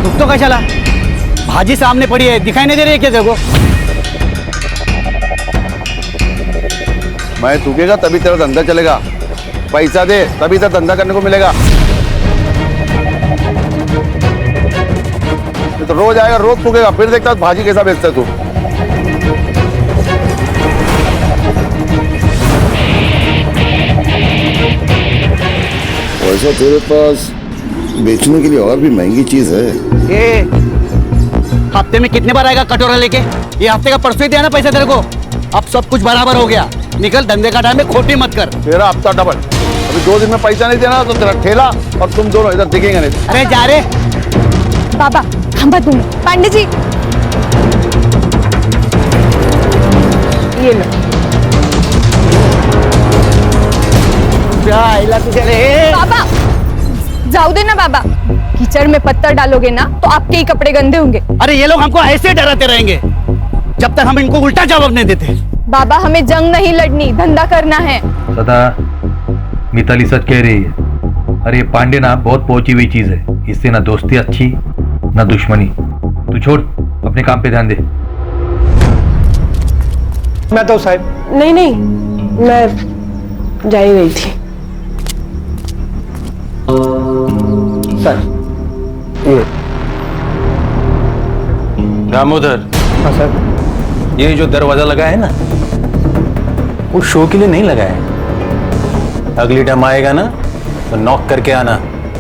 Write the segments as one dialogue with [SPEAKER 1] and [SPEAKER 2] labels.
[SPEAKER 1] रुक तो कैसा ला? भाजी सामने पड़ी है, दिखाई नहीं दे रही है क्या तेरे को?
[SPEAKER 2] मैं थूकेगा तभी तेरा धंधा चलेगा। पैसा दे तभी तेरा धंधा करने को मिलेगा। तो रोज आएगा, रोज थूकेगा, फिर देखता भाजी कैसा बेचता है तू।
[SPEAKER 3] वैसा तेरे पास बेचने के लिए और भी महंगी चीज है।
[SPEAKER 1] ये हफ्ते में कितने बार आएगा कटोरा लेके? ये हफ्ते का परसों ही दिया ना पैसा तेरे को। अब सब कुछ बराबर हो गया, निकल, धंधे का टाइम में खोटी मत कर।
[SPEAKER 2] तेरा हफ्ता डबल। अभी 2 दिन में पैसा नहीं देना तो तेरा ठेला और तुम दोनों इधर दिखेंगे नहीं।
[SPEAKER 1] अरे जा रे
[SPEAKER 4] बाबा, थांबा तुम्ही। पांडे जी, ये लो। बाबा जाओ दे ना बाबा, कीचड़ में पत्थर डालोगे ना तो आपके ही कपड़े गंदे होंगे।
[SPEAKER 1] अरे ये लोग हमको ऐसे डराते रहेंगे जब तक हम इनको उल्टा जवाब नहीं देते।
[SPEAKER 4] बाबा हमें जंग नहीं लड़नी, धंधा करना है।
[SPEAKER 5] सदा मिताली सच कह रही है। अरे ये पांडे ना बहुत पहुंची हुई चीज है, इससे ना दोस्ती अच्छी ना दुश्मनी। तू छोड़, अपने काम पे ध्यान दे।
[SPEAKER 1] मैं तो साहब
[SPEAKER 6] नहीं नहीं, मैं जा ही रही थी।
[SPEAKER 1] सर ये
[SPEAKER 7] दामोदर,
[SPEAKER 1] हाँ सर।
[SPEAKER 7] ये जो दरवाजा लगा है ना, वो शो के लिए नहीं लगा है। अगली टाइम आएगा ना तो नॉक करके आना,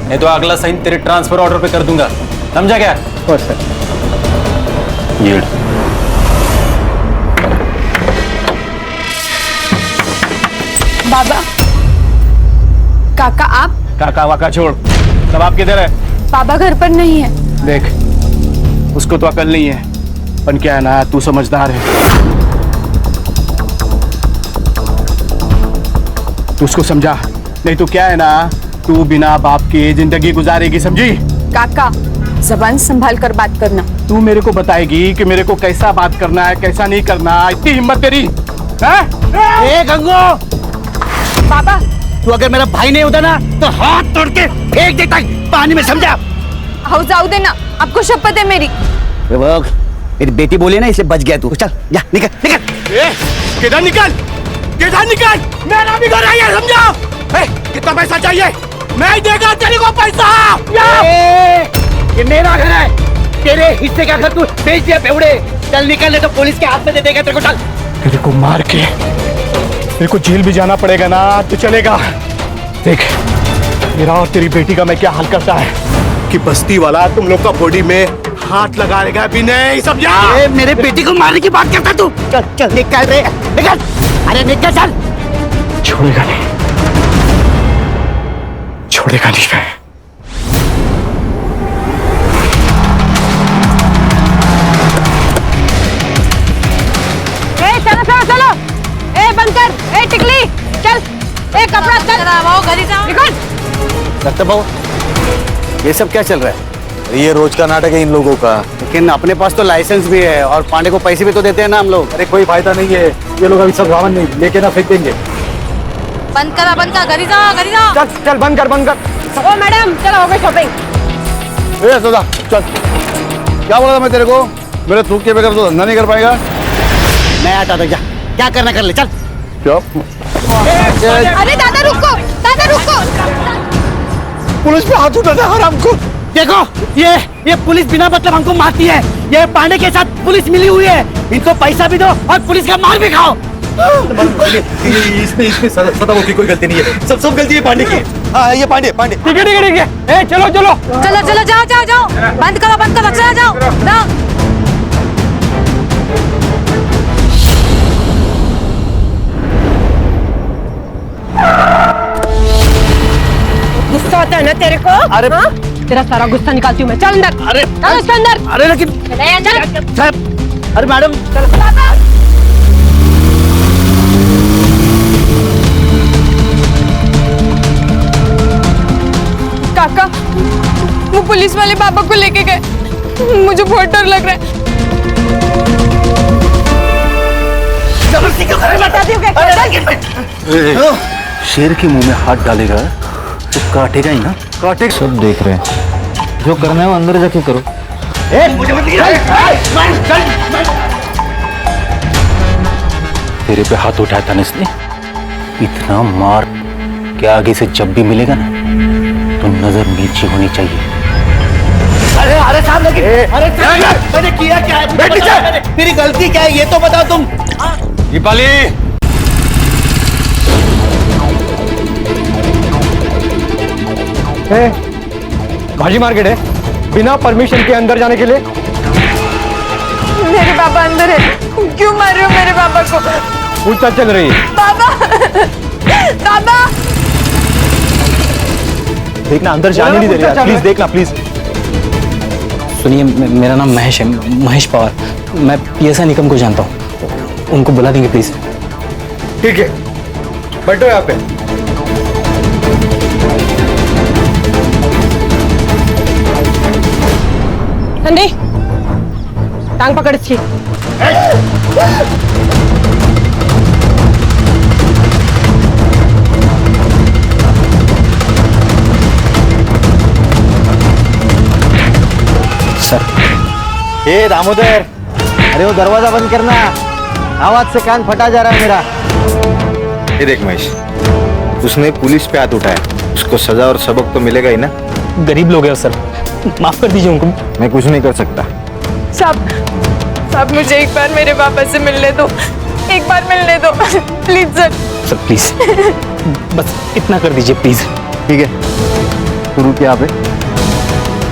[SPEAKER 7] नहीं तो अगला साइन तेरे ट्रांसफर ऑर्डर पे कर दूंगा, समझा क्या?
[SPEAKER 1] और सर
[SPEAKER 7] ये
[SPEAKER 4] बाबा, काका आप?
[SPEAKER 1] काका वाका छोड़, सब आप किधर है?
[SPEAKER 4] बाबा घर पर नहीं है।
[SPEAKER 1] देख, उसको तो अकल नहीं है, पर क्या है ना, तू समझदार है। तू उसको समझा, नहीं तो क्या है ना, तू बिना बाप के जिंदगी गुजारेगी, समझी?
[SPEAKER 4] काका जबान संभाल कर बात करना।
[SPEAKER 1] तू मेरे को बताएगी कि मेरे को कैसा बात करना है, कैसा नहीं करना। इतनी हिम्मत तेरी है? ए गंगो,
[SPEAKER 4] बाबा
[SPEAKER 1] तू अगर मेरा भाई नहीं होता ना तो हाथ तोड़ के फेंक देता पानी में, समझा?
[SPEAKER 4] आओ जाओ देना, आपको शपथ है मेरी।
[SPEAKER 1] मेरी बेटी बोली ना, इसलिए बच गया तू। चल जा, निकल निकल। किधर निकल, किधर निकल? मेरा भी घर है, समझा? कितना पैसा चाहिए? मैं देगा तेरे को पैसा। ये मेरा घर है, तेरे हिस्से का घर तू बेच दिया बेवड़े। चल निकल, नहीं तो पुलिस के हाथ में दे देगा तेरे को। चल, तेरे को मार के तेरे को जेल भी जाना पड़ेगा ना तो चलेगा। देख मेरा और तेरी बेटी का मैं क्या हाल करता है कि बस्ती वाला तुम लोग का बॉडी में हाथ लगा लेगा भी नहीं, समझा? मेरे बेटी को मारने की बात करता तू। चल चल निकल रे, निकल। अरे निकल, चल। छोड़ेगा नहीं, छोड़ेगा नहीं।
[SPEAKER 6] चलो चलो चलो, ए बंद कर, ए टिकली चल, ए कपड़ा चल, वो घर ही जाओ, निकल।
[SPEAKER 1] डॉक्टर बाबू, ये सब क्या चल रहा है?
[SPEAKER 7] ये रोज का नाटक है इन लोगों का।
[SPEAKER 1] लेकिन अपने पास तो लाइसेंस भी है और पांडे को पैसे भी तो देते हैं ना हम लोग।
[SPEAKER 7] अरे कोई फायदा नहीं है, ये लोग अभी सब रावण नहीं लेके ना फेंक देंगे।
[SPEAKER 6] बंद कर, घर ही जाओ, घर ही जाओ।
[SPEAKER 1] चल चल, बंद कर, बंद कर।
[SPEAKER 6] ओ मैडम चलो, हो गई शॉपिंग।
[SPEAKER 2] ए सौदा चल। क्या बोला था मैं तेरे को? मेरे थूक के बगैर तो धंधा नहीं कर पाएगा।
[SPEAKER 1] मैं आता था, जा, क्या करना कर ले, चल।
[SPEAKER 2] क्या?
[SPEAKER 4] अरे दादा रुको, दादा रुको।
[SPEAKER 1] पुलिस पे हाथ उठाता है हराम को। देखो ये पुलिस बिना मतलब हमको मारती है। ये पांडे के साथ पुलिस मिली हुई है, इनको पैसा भी दो और पुलिस का मार भी खाओ।
[SPEAKER 7] इसमें सदा की कोई गलती नहीं है, सब गलती है पांडे की। हाँ ये पांडे।
[SPEAKER 1] ठीक है ठीक है ठीक है। ए चलो चलो
[SPEAKER 6] चलो चलो, जाओ जाओ जाओ, बंद करो, चलो जाओ जाओ। गुस्सा आता है ना तेरे को?
[SPEAKER 1] अरे
[SPEAKER 6] हाँ? तेरा सारा गुस्सा निकालती हूँ मैं। चल अंदर,
[SPEAKER 1] अरे
[SPEAKER 6] चल उसके अंदर।
[SPEAKER 1] अरे लेकिन
[SPEAKER 6] चल
[SPEAKER 1] साहब, अरे मैडम चलो।
[SPEAKER 4] काका वो पुलिस वाले बाबा को लेके गए, मुझे बहुत डर लग रहा है।
[SPEAKER 7] शेर के मुंह में हाथ डालेगा तो काटेगा ही ना।
[SPEAKER 5] सब देख रहे हैं, जो करना है वो अंदर जाके करो।
[SPEAKER 7] तेरे पे हाथ उठाया था ना इसने, इतना मार कि आगे से जब भी मिलेगा ना तो नजर नीचे होनी चाहिए।
[SPEAKER 1] अरे साहब लेकिन मैंने किया क्या है? बैठ नीचे। मेरी गलती क्या है ये तो बताओ तुम।
[SPEAKER 5] दीपाली,
[SPEAKER 8] भाजी मार्केट है, बिना परमिशन के अंदर जाने के लिए।
[SPEAKER 4] मेरे पापा अंदर है, क्यों मार रहे हो मेरे पापा को?
[SPEAKER 8] पूछताछ चल रही है।
[SPEAKER 4] पापा पापा
[SPEAKER 8] देखना, अंदर जाने नहीं दे रही, प्लीज देखना प्लीज।
[SPEAKER 9] सुनिए, मेरा नाम महेश है, महेश पवार। मैं पीएसआई निकम को जानता हूँ, उनको बुला देंगे प्लीज।
[SPEAKER 8] ठीक है, बैठो यहाँ पे।
[SPEAKER 6] संदीप, टांग पकड़ इसकी।
[SPEAKER 9] सर,
[SPEAKER 8] ए दामोदर, अरे वो दरवाजा बंद करना, आवाज से कान फटा जा रहा है मेरा।
[SPEAKER 10] ये देख महेश, उसने पुलिस पे हाथ उठाया, उसको सजा और सबक तो मिलेगा ही ना।
[SPEAKER 9] गरीब लोग हैं सर, माफ कर दीजिए उनको।
[SPEAKER 10] मैं कुछ नहीं कर सकता।
[SPEAKER 4] साहब मुझे एक बार मेरे पापा से मिलने दो, एक बार मिलने दो प्लीज सर।
[SPEAKER 9] सर प्लीज, बस इतना कर दीजिए प्लीज।
[SPEAKER 10] ठीक है, शुरू किया पे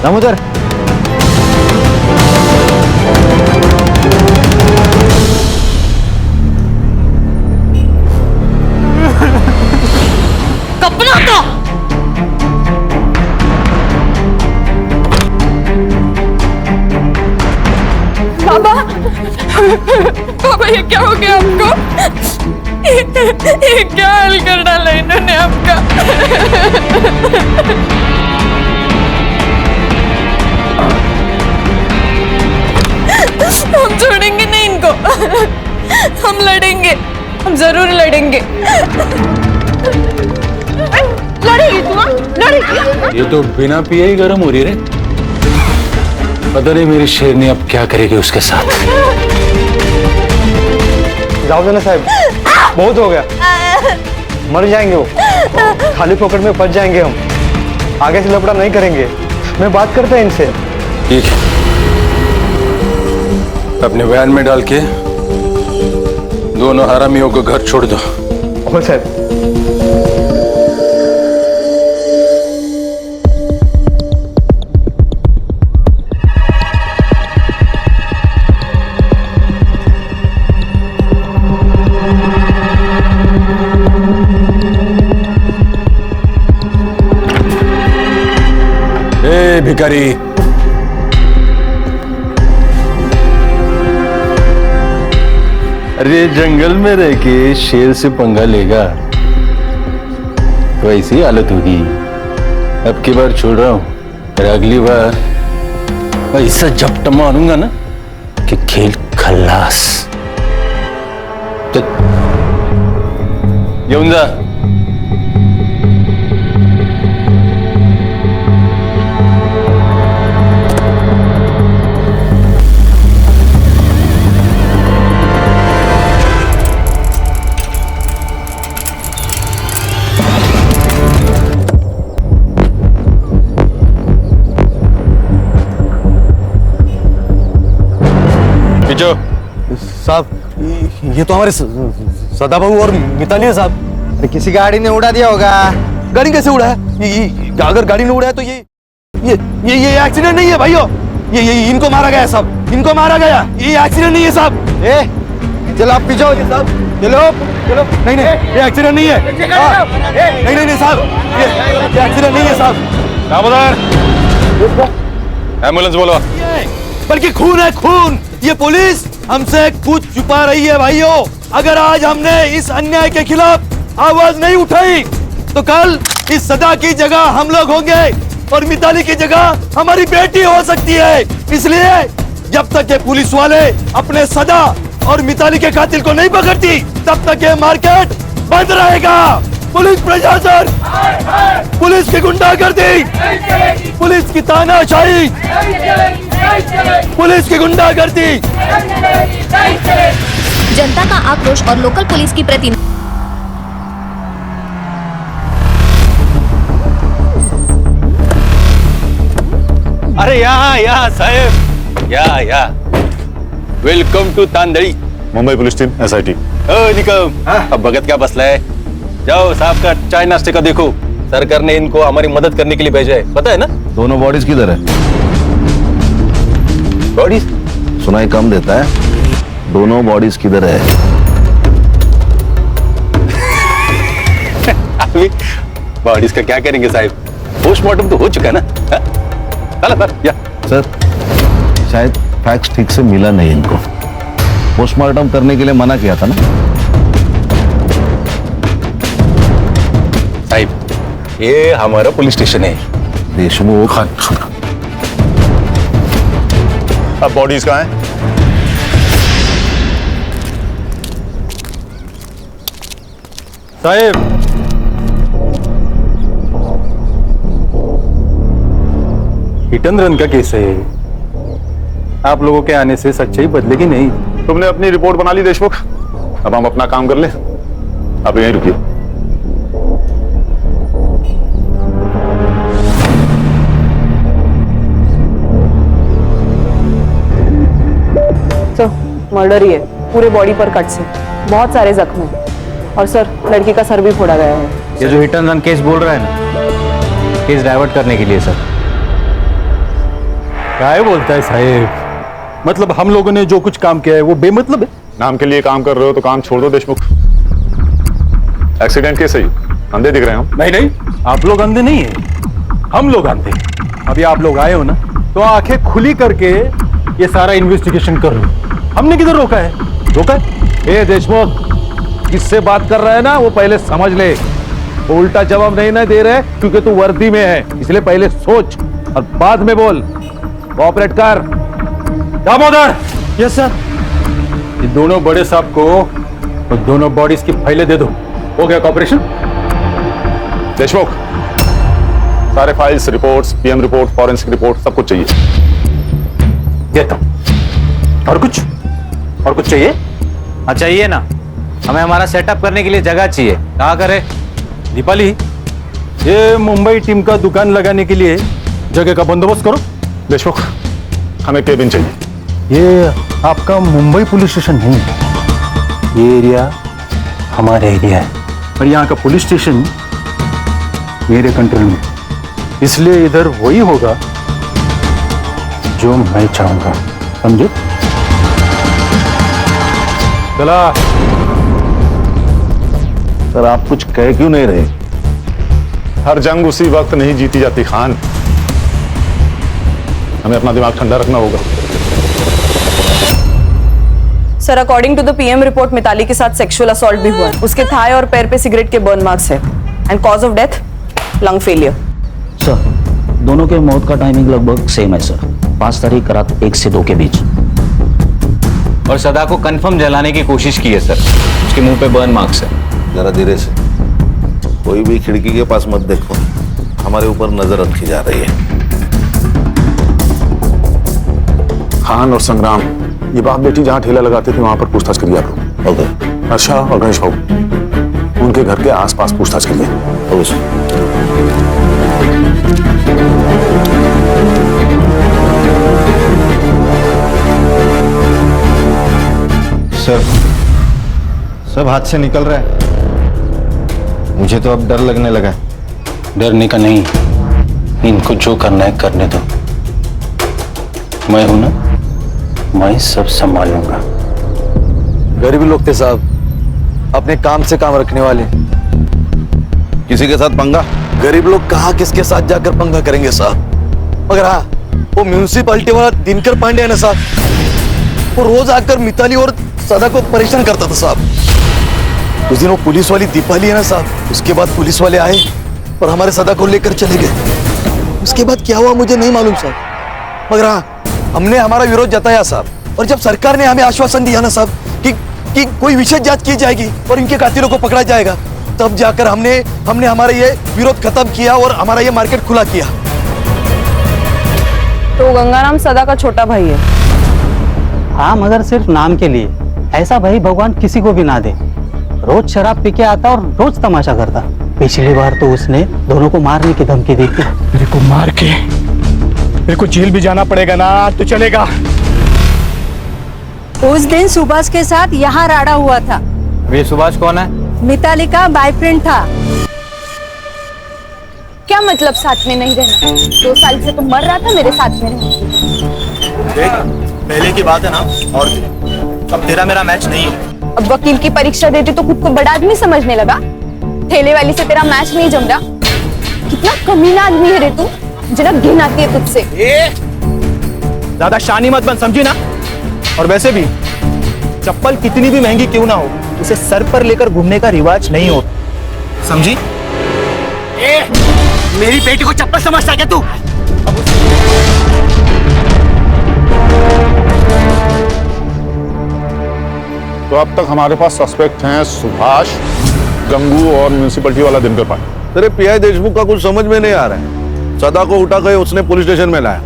[SPEAKER 8] दामोदर,
[SPEAKER 6] कपड़ा तो
[SPEAKER 4] पापा ये क्या हो गया आपको? ये क्या हाल कर डाला इन्होंने आपका? हम छोड़ेंगे नहीं इनको, हम लड़ेंगे, हम जरूर लड़ेंगे।
[SPEAKER 6] लड़ेगी तू? लड़ेगी?
[SPEAKER 7] ये तो बिना पिए ही गर्म हो रही है। पता नहीं मेरी शेरनी अब क्या करेगी उसके साथ।
[SPEAKER 8] जाओ ना साहब, बहुत हो गया, मर जाएंगे वो, खाली पॉकेट में फंस जाएंगे हम। आगे से लफड़ा नहीं करेंगे, मैं बात करता है इनसे।
[SPEAKER 7] ठीक है, अपने वैन में डाल के दोनों हरामियों को घर छोड़ दो।
[SPEAKER 8] हो साहब।
[SPEAKER 7] ए भिखारी, अरे जंगल में रह के शेर से पंगा लेगा तो ऐसी हालत होगी। अब की बार छोड़ रहा हूं, और अगली बार ऐसा झपटा मारूंगा ना कि खेल खल्लास। येऊन जा।
[SPEAKER 8] साहब, ये तो हमारे सदा बहू और मिताली है साहब।
[SPEAKER 10] अरे किसी गाड़ी ने उड़ा दिया होगा।
[SPEAKER 8] गाड़ी कैसे उड़ा है? अगर गाड़ी ने उड़ा है तो ये एक्सीडेंट नहीं है भाइयों, ये इनको मारा गया साहब, इनको मारा गया, ये एक्सीडेंट नहीं है साहब।
[SPEAKER 10] चलो आप पीछे हो साहब,
[SPEAKER 8] चलो चलो। नहीं ये एक्सीडेंट नहीं है। नहीं साहब, ये एक्सीडेंट नहीं है साहब।
[SPEAKER 7] एम्बुलेंस बोलो।
[SPEAKER 8] बल्कि खून है खून। ये पुलिस हमसे कुछ छुपा रही है भाइयों। अगर आज हमने इस अन्याय के खिलाफ आवाज नहीं उठाई तो कल इस सदा की जगह हम लोग होंगे और मिताली की जगह हमारी बेटी हो सकती है। इसलिए जब तक ये पुलिस वाले अपने सदा और मिताली के कातिल को नहीं पकड़ती तब तक ये मार्केट बंद रहेगा। पुलिस प्रशासन, पुलिस की गुंडागर्दी, पुलिस की तानाशाही पुलिस की गुंडागर्दी।
[SPEAKER 11] जनता का आक्रोश और लोकल पुलिस की प्रतिनिधि
[SPEAKER 7] अरे या साहेब या welcome to Tandli
[SPEAKER 10] Mumbai police team SIT।
[SPEAKER 7] Nikam अब भगत क्या बसला है, जाओ साहब का चाय नाश्ते का देखो, सरकार ने इनको हमारी मदद करने के लिए भेजा है, पता है ना।
[SPEAKER 2] दोनों बॉडीज किधर है?
[SPEAKER 7] बॉडीज
[SPEAKER 2] सुनाई कम देता है, दोनों बॉडीज किधर है?
[SPEAKER 7] अभी बॉडीज का क्या करेंगे साहब, पोस्टमार्टम तो हो चुका है ना। चलो सर या
[SPEAKER 2] सर शायद फैक्स ठीक से मिला नहीं इनको, पोस्टमार्टम करने के लिए मना किया था ना
[SPEAKER 7] साहब। ये हमारा पुलिस स्टेशन है।
[SPEAKER 2] देशमुख।
[SPEAKER 10] अब बॉडीज कहाँ हैं?
[SPEAKER 7] साहब हिट एंड रन का केस है, आप लोगों के आने से सच्चाई बदलेगी नहीं।
[SPEAKER 10] तुमने अपनी रिपोर्ट बना ली देशमुख, अब हम अपना काम कर ले, आप यहीं रुकिए।
[SPEAKER 6] सर मर्डर ही है, पूरे बॉडी पर कट्स हैं, बहुत सारे जख्म हैं और सर लड़की का सर भी फोड़ा गया है।
[SPEAKER 9] ये जो हिट एंड रन केस बोल रहा है ना, केस डाइवर्ट करने के लिए सर।
[SPEAKER 7] क्या बोलता है साहब, मतलब हम लोगों ने जो कुछ काम किया है वो बेमतलब है।
[SPEAKER 10] नाम के लिए काम कर रहे हो तो काम छोड़ दो देशमुख। एक्सीडेंट केस है, अंधे दिख रहे हैं हम।
[SPEAKER 7] नहीं आप लोग अंधे नहीं है, हम लोग अंधे। अभी आप लोग आए हो ना तो आंखें खुली करके ये सारा इन्वेस्टिगेशन कर रहे हो, हमने किधर रोका है? रोका है?
[SPEAKER 2] ए देशमुख, किससे बात कर रहा है ना वो पहले समझ ले, वो उल्टा जवाब नहीं ना दे रहे क्योंकि तू वर्दी में है, इसलिए पहले सोच और बाद में बोल। कोऑपरेट कर।
[SPEAKER 7] दामोदर। Yes sir. ये दोनों बड़े साहब को और दोनों बॉडीज की फाइलें दे दो। हो गया कॉपरेशन?
[SPEAKER 10] देशमुख, सारे files, reports, PM report, forensic report, सब कुछ चाहिए।
[SPEAKER 7] देता हूं। और कुछ चाहिए?
[SPEAKER 9] हाँ चाहिए ना, हमें हमारा सेटअप करने के लिए जगह चाहिए। कहाँ करे?
[SPEAKER 7] दीपाली, ये मुंबई टीम का दुकान लगाने के लिए जगह का बंदोबस्त करो।
[SPEAKER 10] देशमुख, हमें केबिन चाहिए।
[SPEAKER 7] ये आपका मुंबई पुलिस स्टेशन नहीं है, ये एरिया हमारा एरिया है और यहाँ का पुलिस स्टेशन मेरे कंट्रोल में, इसलिए इधर वही होगा जो मैं चाहूंगा, समझे? चला।
[SPEAKER 2] सर आप कुछ कह क्यों नहीं रहे?
[SPEAKER 10] हर जंग उसी वक्त नहीं जीती जाती खान, हमें अपना दिमाग ठंडा रखना होगा।
[SPEAKER 6] Sir according to the PM report Mitali के साथ सेक्सुअल असॉल्ट भी हुआ है, उसके थाई और पैर पे सिगरेट के बर्न मार्क्स है and cause of death lung failure.
[SPEAKER 9] Sir दोनों के मौत का टाइमिंग लगभग सेम है सर, 5 तारीख रात 1 से 2 के बीच। और सदा को कंफर्म जलाने की कोशिश की है सर, उसके मुंह पे बर्न मार्क्स है।
[SPEAKER 2] जरा धीरे से, कोई भी खिड़की के पास मत देखो, हमारे ऊपर नजर रखी जा रही है।
[SPEAKER 10] खान और संग्राम, ये बाप बेटी जहाँ ठेला लगाते थे वहां पर पूछताछ करिए आप लोग।
[SPEAKER 2] ओके।
[SPEAKER 10] अच्छा, और गणेश बाबू, उनके घर के आसपास पूछताछ करिए।
[SPEAKER 2] Okay
[SPEAKER 10] sir. सब हाथ से निकल रहा है, मुझे तो अब डर लगने लगा है।
[SPEAKER 7] डरने का नहीं, इनको जो करना है करने दो, मैं हूं ना, मैं सब संभालूंगा।
[SPEAKER 8] गरीब लोग थे साहब, अपने काम से काम रखने वाले।
[SPEAKER 2] किसी के साथ पंगा?
[SPEAKER 8] गरीब लोग कहाँ किसके साथ जाकर पंगा करेंगे साहब। मगर हाँ, वो म्यूनिसिपालिटी वाला दिनकर पांडे है ना साहब, वो रोज आकर मिताली और सदा को परेशान करता था साहब। उस दिन वो पुलिस वाली दीपाली है ना साहब, उसके बाद पुलिस वाले आए और हमारे सदा को लेकर चले गए। उसके बाद क्या हुआ मुझे नहीं मालूम साहब, मगर हाँ हमने हमारा विरोध जताया साहब। और जब सरकार ने हमें आश्वासन दिया ना साहब कि कोई विशेष जांच की जाएगी और इनके कातिलों को पकड़ा जाएगा, तब जाकर हमने हमारा ये विरोध खत्म किया और हमारा ये मार्केट खुला किया।
[SPEAKER 6] तो गंगाराम सदा का छोटा भाई है।
[SPEAKER 12] हाँ, मगर सिर्फ नाम के लिए। ऐसा भाई भगवान किसी को भी ना दे। रोज शराब पी के आता और रोज तमाशा करता। पिछली बार तो उसने दोनों को मारने की धमकी दी थी।
[SPEAKER 1] मेरे को मार के मेरे को जेल भी जाना पड़ेगा ना तो चलेगा।
[SPEAKER 13] उस दिन सुभाष के साथ यहाँ राड़ा हुआ था।
[SPEAKER 9] ये सुभाष कौन है?
[SPEAKER 13] मिताली का बॉयफ्रेंड था।
[SPEAKER 4] क्या मतलब साथ में नहीं रहना? 2 साल से तो मर रहा था मेरे साथ में रहना।
[SPEAKER 8] पहले की बात है ना, और अब तेरा मेरा मैच नहीं है।
[SPEAKER 4] अब वकील की परीक्षा देती तो खुद को बड़ा आदमी समझने लगा। ठेले वाली से तेरा मैच नहीं जम रहा। कितना कमीना आदमी है रे तू, जरा घिन आती है तुझसे।
[SPEAKER 8] ज्यादा शानी मत बन, समझी ना। और वैसे भी चप्पल कितनी भी महंगी क्यों ना हो, उसे सर पर लेकर घूमने का रिवाज नहीं हो, समझी?
[SPEAKER 1] मेरी बेटी को चप्पल समझता क्या तू?
[SPEAKER 2] तो अब तक हमारे पास सस्पेक्ट हैं सुभाष, गंगू और म्यूनिसिपैलिटी वाला दिनकर पांडे।
[SPEAKER 3] तेरे पीआई देशमुख का कुछ समझ में नहीं आ रहा है। सदा को उठा के उसने पुलिस स्टेशन में लाया,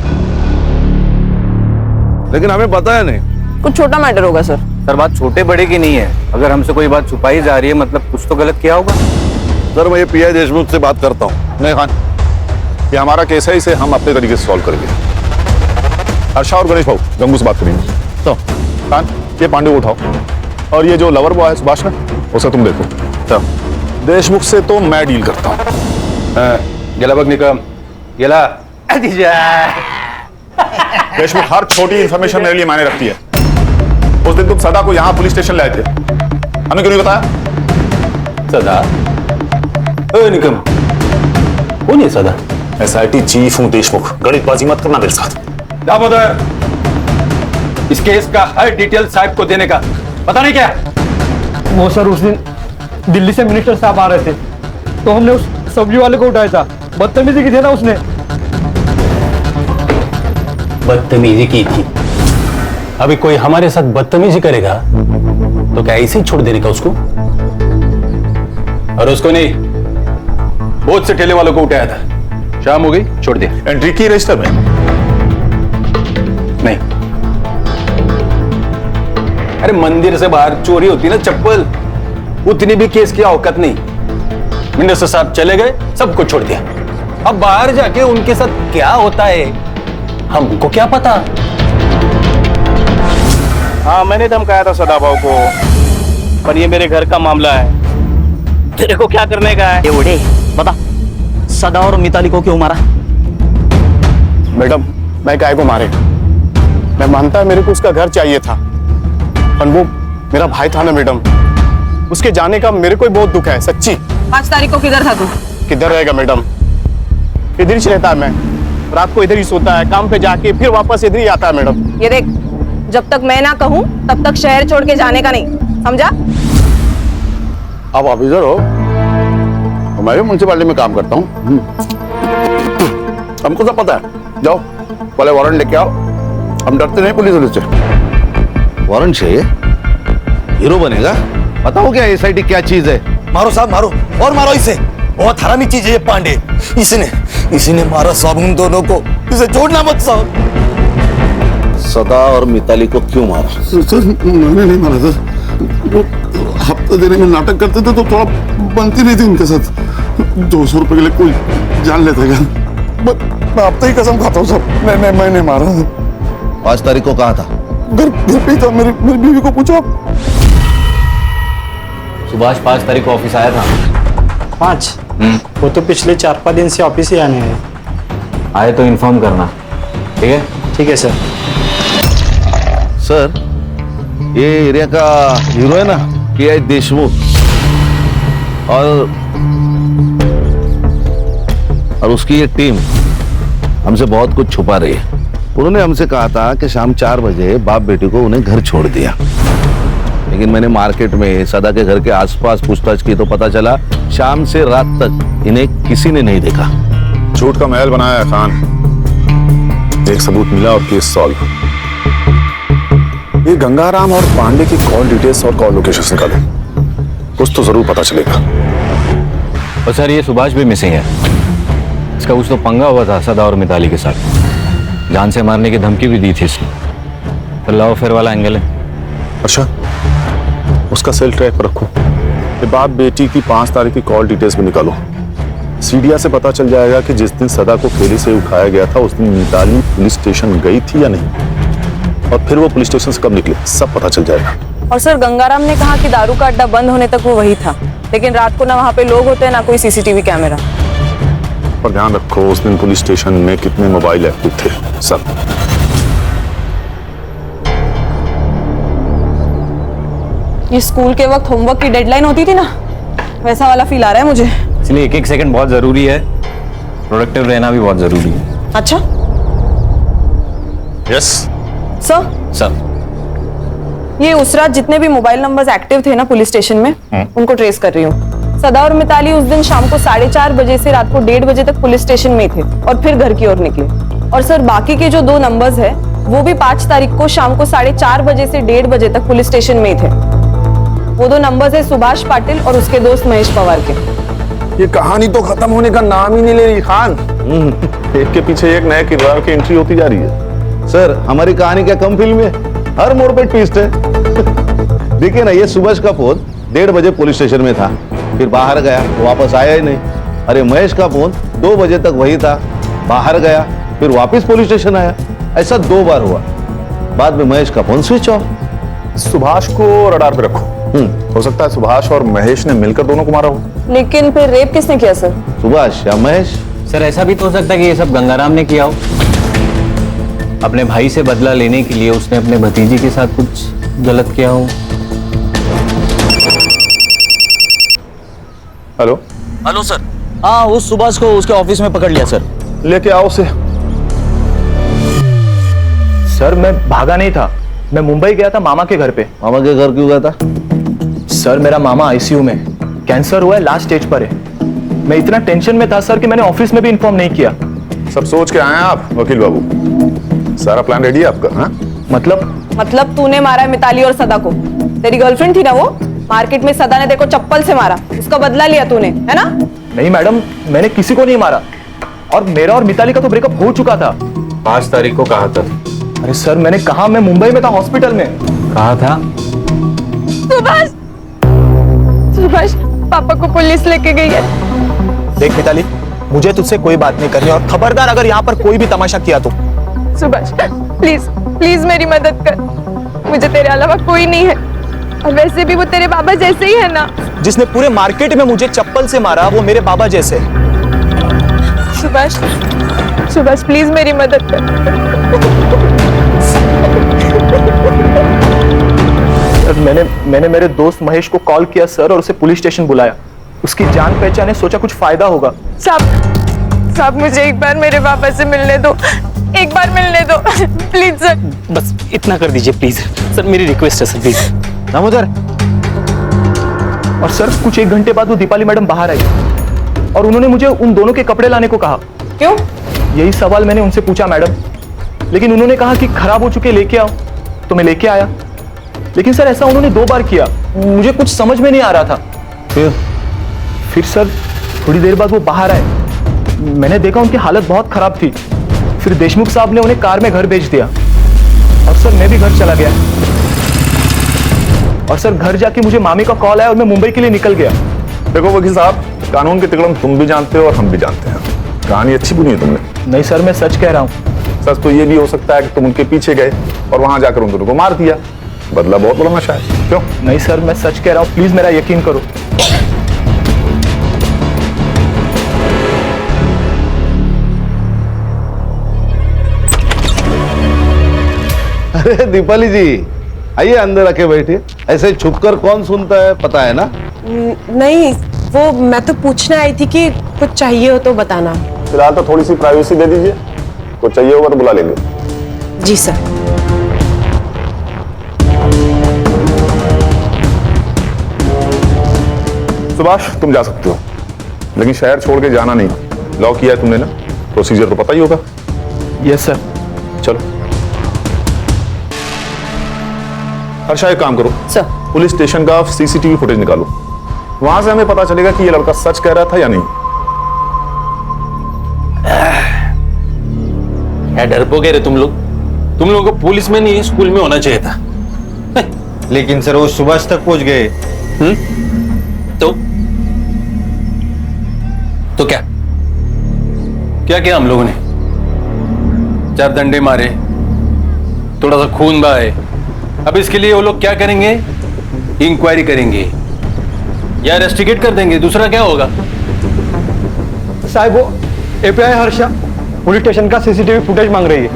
[SPEAKER 3] लेकिन हमें पता है नहीं।
[SPEAKER 6] कुछ छोटा मैटर होगा सर।
[SPEAKER 9] सर, बात छोटे बड़े की नहीं है। अगर हमसे कोई बात छुपाई जा रही है मतलब कुछ तो गलत किया होगा।
[SPEAKER 3] सर, मैं ये पीआई देशमुख से बात करता हूँ।
[SPEAKER 2] नहीं खान, ये हमारा केस है, इसे हम अपने तरीके से सॉल्व करेंगे। हर्षा और गणेश भाऊ गंगू से बात करेंगे। तो खान, ये पांडे को उठाओ और ये जो लवर बॉय है सुभाष ना, उसे तुम देखो। तो देशमुख से तो मैं डील करता हूँ।
[SPEAKER 5] गेला बघ निकम, गेला
[SPEAKER 2] देशमुख हर छोटी इंफॉर्मेशन मेरे लिए मायने रखती है। उस दिन तुम सदा को यहाँ पुलिस स्टेशन लाए थे, हमें क्यों नहीं बताया?
[SPEAKER 7] सदा? निकम, कौन है सदा?
[SPEAKER 2] एसआईटी चीफ हूँ देशमुख, गणितबाजी मत करना मेरे साथ।
[SPEAKER 5] दामोदर, इस केस का हर डिटेल साहब को देने का पता नहीं क्या?
[SPEAKER 12] वो सर, उस दिन दिल्ली से मिनिस्टर साहब आ रहे थे तो हमने उस सब्जी वाले को उठाया था। बदतमीजी की थी ना उसने।
[SPEAKER 7] बदतमीजी की थी? अभी कोई हमारे साथ बदतमीजी करेगा तो क्या ऐसे ही छोड़ देने का उसको? और उसको नहीं, बहुत से ठेले वालों को उठाया था। शाम हो गई, छोड़ दे।
[SPEAKER 2] एंट्री की रजिस्टर में?
[SPEAKER 7] नहीं। अरे मंदिर से बाहर चोरी होती ना चप्पल, उतनी भी केस की औकात नहीं। मिनिस्टर साहब चले गए, सबको छोड़ दिया। अब बाहर जाके उनके साथ क्या होता है हमको क्या पता।
[SPEAKER 8] हाँ, मैंने धमकाया था सदा भाव को, पर ये मेरे घर का मामला है, तेरे को क्या करने का है?
[SPEAKER 12] ये उड़े बता, सदा और मिताली को क्यों मारा?
[SPEAKER 8] मैडम, मैं काहे को मारे? मैं मानता है मेरे को उसका घर चाहिए था, पर वो मेरा भाई था ना मैडम, उसके जाने का मेरे को बहुत दुख है, सच्ची।
[SPEAKER 6] 5 तारीख को किधर था तू?
[SPEAKER 8] किधर रहेगा मैडम, इधर ही रहता है। मैं रात को इधर ही सोता है, काम पे जाके फिर वापस इधर ही आता है मैडम।
[SPEAKER 6] ये देख, जब तक मैं ना कहूं तब तक शहर छोड़ के जाने का नहीं, समझा?
[SPEAKER 3] आप ऑफिसर हो, मैं भी म्यूनसिपालिटी में काम करता हूँ। हमको सब पता है। जाओ पहले वारंट लेके आओ, हम डरते नहीं पुलिस से। वारंट चाहिए? हीरो बनेगा? बताओ क्या एसआईटी क्या चीज है?
[SPEAKER 8] मारो साहब, मारो और मारो इसे। बहुत हरामी चीज है ये पांडे। इसने मारा साहब उन दोनों को, इसे छोड़ना मत साहब।
[SPEAKER 3] सदा और मिताली को क्यों मारा?
[SPEAKER 14] सर, मैंने नहीं मारा सर। वो हफ्ता देने में नाटक करते थे तो थोड़ा बनती नहीं थी उनके साथ। 200 रुपए के लिए कोई जान लेता क्या? मैं अब ही कसम खाता हूँ सर, मैंने मारा।
[SPEAKER 3] 5 तारीख को कहा था?
[SPEAKER 14] घर पे था, मेरी बीवी को पूछो।
[SPEAKER 9] सुभाष 5 तारीख को ऑफिस आया था।
[SPEAKER 12] 5? वो तो पिछले 4-5 दिन से ऑफिस ही आने हैं।
[SPEAKER 9] आए तो इन्फॉर्म करना, ठीक है?
[SPEAKER 12] ठीक है सर।
[SPEAKER 3] सर, ये एरिया का हीरो है ना पीआई देशमुख, और उसकी ये टीम हमसे बहुत कुछ छुपा रही है। उन्होंने हमसे कहा था कि शाम 4 बजे बाप बेटी को उन्हें घर छोड़ दिया, लेकिन मैंने मार्केट में सदा के घर के आसपास पूछताछ की तो पता चला शाम से रात तक इन्हें किसी ने नहीं देखा।
[SPEAKER 2] झूठ का महल बनाया है खान। एक सबूत मिला और केस सॉल्व। ये गंगाराम और पांडे की कॉल डिटेल्स और कॉल लोकेशन निकाले, कुछ तो जरूर पता चलेगा।
[SPEAKER 9] और सर, ये सुभाष भी मिसिंग है। इसका कुछ तो पंगा हुआ था सदा और मिताली के साथ। जान से मारने की धमकी भी दी थी इसने। तो लव अफेयर वाला एंगल है।
[SPEAKER 2] अच्छा, उसका सेल ट्रैक पर रखो। ये बाप बेटी की 5 तारीख की कॉल डिटेल्स में निकालो। सीडिया से पता चल जाएगा कि जिस दिन सदा को ठेले से उठाया गया था उस दिन मिताली पुलिस स्टेशन गई थी या नहीं, और फिर वो पुलिस स्टेशन से कब निकले, सब पता चल जाएगा।
[SPEAKER 6] और सर गंगाराम ने कहा कि दारू का अड्डा बंद होने तक वो वही था, लेकिन रात को ना वहाँ पे लोग होते हैं ना कोई सीसीटीवी कैमरा।
[SPEAKER 2] और ध्यान रखो उस दिन पुलिस स्टेशन में कितने मोबाइल एक्टिव थे, सब।
[SPEAKER 6] ये स्कूल के वक्त होमवर्क की डेडलाइन होती थी ना, वैसा वाला फील आ रहा है मुझे।
[SPEAKER 9] इसलिए एक एक सेकंड बहुत जरूरी है, प्रोडक्टिव रहना भी बहुत जरूरी है।
[SPEAKER 6] अच्छा
[SPEAKER 2] यस
[SPEAKER 6] सर, ये उस रात जितने भी मोबाइल नंबर्स एक्टिव थे ना पुलिस स्टेशन में, उनको ट्रेस कर रही हूँ। सदा और मिताली उस दिन शाम को 4:30 बजे से रात को 1:30 बजे तक पुलिस स्टेशन में थे और फिर घर की ओर निकले। और सर बाकी के जो 2 नंबर्स है वो भी 5 तारीख को शाम को 4:30 बजे से 1:30 बजे तक पुलिस स्टेशन में थे। वो 2 नंबर्स है सुभाष पाटिल और उसके दोस्त महेश पवार के।
[SPEAKER 2] ये कहानी तो खत्म होने का नाम ही नहीं ले रही खान। एक के पीछे एक नए किरदार की एंट्री होती जा रही है।
[SPEAKER 3] सर हमारी कहानी क्या कम फिल्म है, हर मोड़ पे ट्विस्ट है। देखिए ना, ये सुभाष का फोन 1:30 बजे पुलिस स्टेशन में था, फिर बाहर गया, वापस आया ही नहीं। अरे महेश का फोन 2 बजे तक वही था, बाहर गया, फिर वापस पुलिस स्टेशन आया। ऐसा 2 बार हुआ। बाद में महेश का फोन स्विच ऑफ।
[SPEAKER 2] सुभाष को रडार पे रखो। हो सकता है सुभाष और महेश ने मिलकर दोनों को मारा हो।
[SPEAKER 6] लेकिन फिर रेप किसने किया सर?
[SPEAKER 3] सुभाष या महेश?
[SPEAKER 9] सर ऐसा भी तो हो सकता है कि ये सब गंगाराम ने किया हो। अपने भाई से बदला लेने के लिए उसने अपने भतीजी के साथ कुछ गलत किया हो।
[SPEAKER 2] Hello
[SPEAKER 8] hello sir. हाँ, उस सुभाष को उसके ऑफिस में पकड़ लिया सर।
[SPEAKER 2] लेके आओ उसे।
[SPEAKER 15] सर मैं भागा नहीं था, मैं मुंबई गया था मामा के घर पे।
[SPEAKER 3] मामा के घर क्यों गया था?
[SPEAKER 15] सर मेरा मामा आईसीयू में, कैंसर हुआ है, लास्ट स्टेज पर है। मैं इतना टेंशन में था सर कि मैंने ऑफिस में भी इन्फॉर्म नहीं किया।
[SPEAKER 2] सब सोच के आए हैं आप वकील बाबू? सारा प्लान रेडी है आपका? हाँ?
[SPEAKER 6] मतलब तूने मारा है मिताली और सदा को? तेरी गर्लफ्रेंड थी ना वो, मार्केट में सदा ने देखो चप्पल से मारा, उसका बदला लिया तूने, है ना?
[SPEAKER 15] नहीं मैडम, मैंने किसी को नहीं मारा, और मेरा और मिताली का तो ब्रेकअप हो चुका था।
[SPEAKER 9] 5 तारीख को कहा था।
[SPEAKER 15] अरे सर मैंने कहा, मैं मुंबई में था, हॉस्पिटल में।
[SPEAKER 9] कहा था?
[SPEAKER 4] सुभाष पापा को पुलिस लेके गई है।
[SPEAKER 15] देख मिताली, मुझे तुझसे कोई बात नहीं करनी, और खबरदार अगर यहाँ पर कोई भी तमाशा किया तो।
[SPEAKER 4] सुभाष प्लीज प्लीज मेरी मदद कर, मुझे तेरे अलावा कोई नहीं है, और वैसे भी वो तेरे बाबा जैसे ही है ना।
[SPEAKER 15] जिसने पूरे मार्केट में मुझे चप्पल से मारा वो मेरे बाबा जैसे।
[SPEAKER 4] सुभाष प्लीज मेरी मदद कर।
[SPEAKER 15] सर मैंने मेरे दोस्त महेश को कॉल किया सर, और उसे पुलिस स्टेशन बुलाया। उसकी जान पहचान है, सोचा कुछ फायदा होगा।
[SPEAKER 4] साहब मुझे एक बार मेरे पापा से मिलने दो, एक बार मिलने दो प्लीज सर।
[SPEAKER 8] बस इतना कर दीजिए प्लीज सर, मेरी रिक्वेस्ट है सर प्लीज।
[SPEAKER 3] दामोदर।
[SPEAKER 15] और सर कुछ 1 घंटे बाद वो दीपाली मैडम बाहर आई, और उन्होंने मुझे उन दोनों के कपड़े लाने को कहा।
[SPEAKER 6] क्यों?
[SPEAKER 15] यही सवाल मैंने उनसे पूछा मैडम, लेकिन उन्होंने कहा कि खराब हो चुके लेके आओ, तो मैं लेके आया। लेकिन सर ऐसा उन्होंने 2 बार किया, मुझे कुछ समझ में नहीं आ रहा था। फिर सर थोड़ी देर बाद वो बाहर आए, मैंने देखा उनकी हालत बहुत खराब थी। फिर देशमुख साहब ने उन्हें कार में घर भेज दिया, और सर मैं भी घर चला गया। और सर घर जाके मुझे मामी का कॉल आया और मैं मुंबई के लिए निकल गया।
[SPEAKER 2] देखो वकील साहब, कानून के तिकड़म तुम भी जानते हो और हम भी जानते हैं। कहानी अच्छी बुनी है तुमने।
[SPEAKER 15] नहीं सर, मैं सच कह रहा हूँ।
[SPEAKER 2] सच तो ये भी हो सकता है कि तुम उनके पीछे गए और वहां जाकर उन दोनों को मार दिया। बदला बहुत बड़ा नशा है। क्यों?
[SPEAKER 15] नहीं सर, मैं सच कह रहा हूँ, प्लीज मेरा यकीन करो।
[SPEAKER 3] अरे दीपाली जी, आइए अंदर आके बैठिए। ऐसे छुपकर कौन सुनता है, पता है ना?
[SPEAKER 16] नहीं, वो मैं तो पूछने आई थी कि कुछ चाहिए हो तो बताना।
[SPEAKER 2] फिलहाल तो थोड़ी सी प्राइवेसी दे दीजिए, कुछ चाहिए होगा तो बुला लेंगे।
[SPEAKER 16] जी सर।
[SPEAKER 2] सुभाष तुम जा सकते हो, लेकिन शहर छोड़ के जाना नहीं। लॉक किया है तुमने ना, प्रोसीजर तो पता ही होगा।
[SPEAKER 15] Yes sir.
[SPEAKER 2] चलो हर्षा, एक काम करो
[SPEAKER 6] सर,
[SPEAKER 2] पुलिस स्टेशन का सीसीटीवी फुटेज निकालो, वहां से हमें पता चलेगा कि ये लड़का सच कह रहा था या नहीं।
[SPEAKER 7] क्या डरपोके रे तुम लोगों को पुलिस में नहीं स्कूल में होना चाहिए था।
[SPEAKER 10] लेकिन सर वो सुभाष तक पहुंच गए।
[SPEAKER 7] तो क्या क्या किया हम लोगों ने? 4 डंडे मारे, थोड़ा सा खून बहाए। अब इसके लिए वो लोग क्या करेंगे? इंक्वायरी करेंगे या इन्वेस्टिगेट कर देंगे, दूसरा क्या होगा?
[SPEAKER 15] साहब वो एपीआई हर्षा पुलिस स्टेशन का सीसीटीवी फुटेज मांग रही है।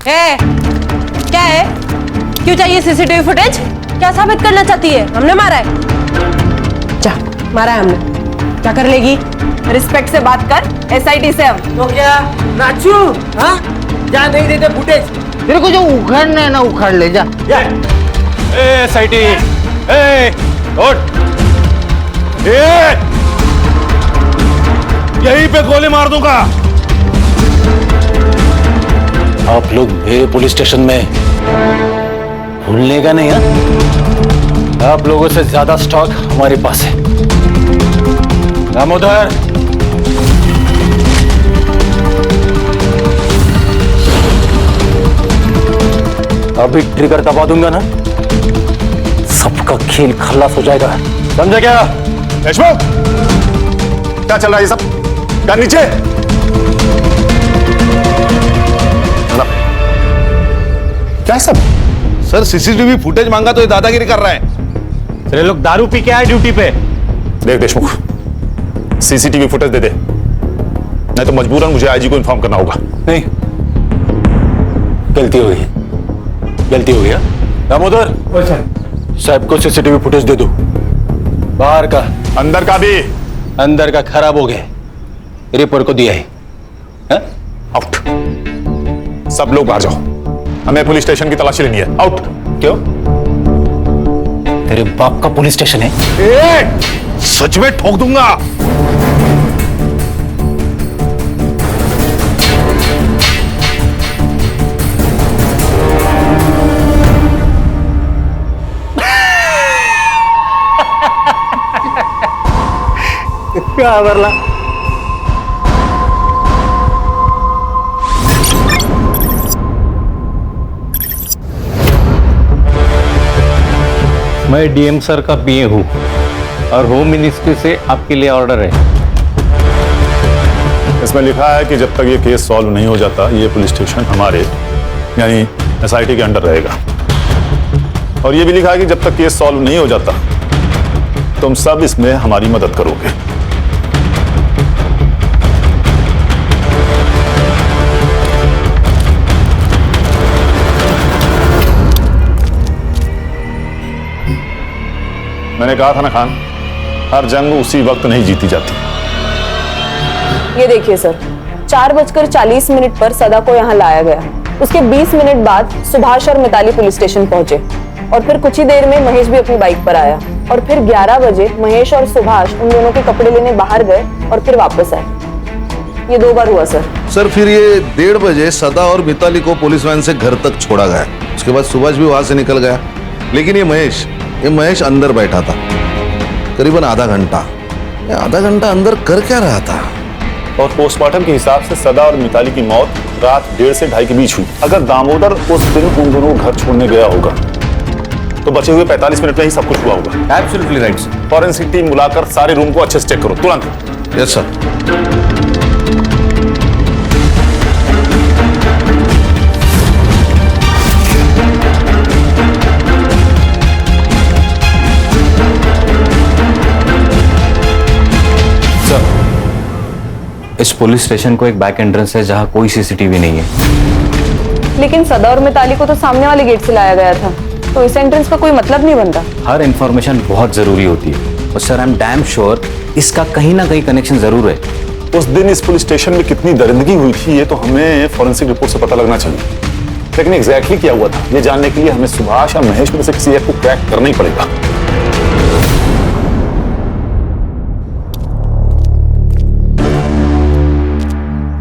[SPEAKER 16] क्या है? क्यों चाहिए सीसीटीवी फुटेज? क्या साबित करना चाहती है? हमने मारा है? जा, मारा है हमने, क्या कर लेगी?
[SPEAKER 6] रिस्पेक्ट से बात कर, एसआईटी से हम।
[SPEAKER 1] तो क्या नाचू? हाँ, क्या नहीं देते फुटेज?
[SPEAKER 3] तेरे को जो उखाड़ना है ना उखाड़ ले जा।
[SPEAKER 7] एसआईटी, उठ।
[SPEAKER 2] यहीं पे गोली मार दूंगा।
[SPEAKER 7] आप लोग मेरे पुलिस स्टेशन में भूलने का नहीं है? आप लोगों से ज्यादा स्टॉक हमारे पास है। दामोदर, अभी ट्रिगर दबा दूंगा ना, सबका खेल खल्लास हो जाएगा, समझा क्या?
[SPEAKER 2] देशमुख, क्या चल रहा है ये सब? क्या नीचे? क्या सब?
[SPEAKER 3] सर सीसीटीवी फुटेज मांगा तो ये दादागिरी कर रहा है।
[SPEAKER 7] सर ये लोग दारू पी के आए ड्यूटी पे।
[SPEAKER 2] देख देशमुख, सीसीटीवी फुटेज दे दे, नहीं तो मजबूरन मुझे आईजी को इन्फॉर्म करना होगा।
[SPEAKER 7] नहीं, गलती हो गई, गलती हो गया। दामोदर, साहब को सीसीटीवी फुटेज दे दो। बाहर का,
[SPEAKER 2] अंदर का भी।
[SPEAKER 7] अंदर का खराब हो गया, रिपोर्ट को दिया है।
[SPEAKER 2] आउट। सब लोग बाहर जाओ, हमें पुलिस स्टेशन की तलाशी लेनी है। आउट।
[SPEAKER 7] क्यों? तेरे बाप का पुलिस स्टेशन है?
[SPEAKER 2] सच में ठोक दूंगा।
[SPEAKER 7] क्या बरला?
[SPEAKER 9] मैं डीएम सर का पीए हूँ और होम मिनिस्ट्री से आपके लिए ऑर्डर है।
[SPEAKER 2] इसमें लिखा है कि जब तक ये केस सॉल्व नहीं हो जाता ये पुलिस स्टेशन हमारे यानी एसआईटी के अंडर रहेगा। और ये भी लिखा है कि जब तक केस सॉल्व नहीं हो जाता तुम सब इसमें हमारी मदद करोगे। मैंने कहा था ना खान, हर जंग उसी वक्त नहीं जीती जाती।
[SPEAKER 6] ये देखिए सर, 4:40 पर सदा को यहाँ लाया गया। उसके 20 मिनट बाद सुभाष और मिताली पुलिस स्टेशन पहुंचे और फिर कुछ ही देर में महेश भी अपनी बाइक पर आया और फिर 11 बजे महेश और सुभाष उन दोनों के कपड़े लेने बाहर गए और फिर वापस आए। ये 2 बार हुआ सर।
[SPEAKER 3] सर फिर ये 1:30 बजे सदा और मिताली को पुलिस वैन से घर तक छोड़ा गया। उसके बाद सुभाष भी वहां से निकल गया, लेकिन ये महेश अंदर बैठा था करीबन आधा घंटा अंदर कर क्या रहा था?
[SPEAKER 2] और पोस्टमार्टम के हिसाब से सदा और मिताली की मौत रात 1:30 से 2:30 के बीच हुई। अगर दामोदर उस दिन उन दोनों को घर छोड़ने गया होगा तो बचे हुए 45 मिनट में ही सब कुछ हुआ होगा।
[SPEAKER 3] Absolutely right sir.
[SPEAKER 2] Forensic team बुलाकर सारे रूम को अच्छे से चेक करो तुरंत।
[SPEAKER 3] Yes sir.
[SPEAKER 9] इस पुलिस स्टेशन को एक बैक एंट्रेंस है जहां कोई सीसीटीवी नहीं है।
[SPEAKER 6] लेकिन सदा और मिताली को तो सामने वाले गेट से लाया गया था, तो इस एंट्रेंस का कोई मतलब नहीं बनता।
[SPEAKER 9] हर इंफॉर्मेशन बहुत जरूरी होती है और sir I am damn sure इसका कहीं ना कहीं कनेक्शन जरूर है।
[SPEAKER 2] उस दिन इस पुलिस स्टेशन में कितनी दरिंदगी हुई थी ये तो हमें फॉरेंसिक रिपोर्ट से पता लगना चाहिए, लेकिन एग्जैक्टली क्या हुआ था ये जानने के लिए हमें सुभाष और महेश में से किसी एक को क्रैक करना ही पड़ेगा।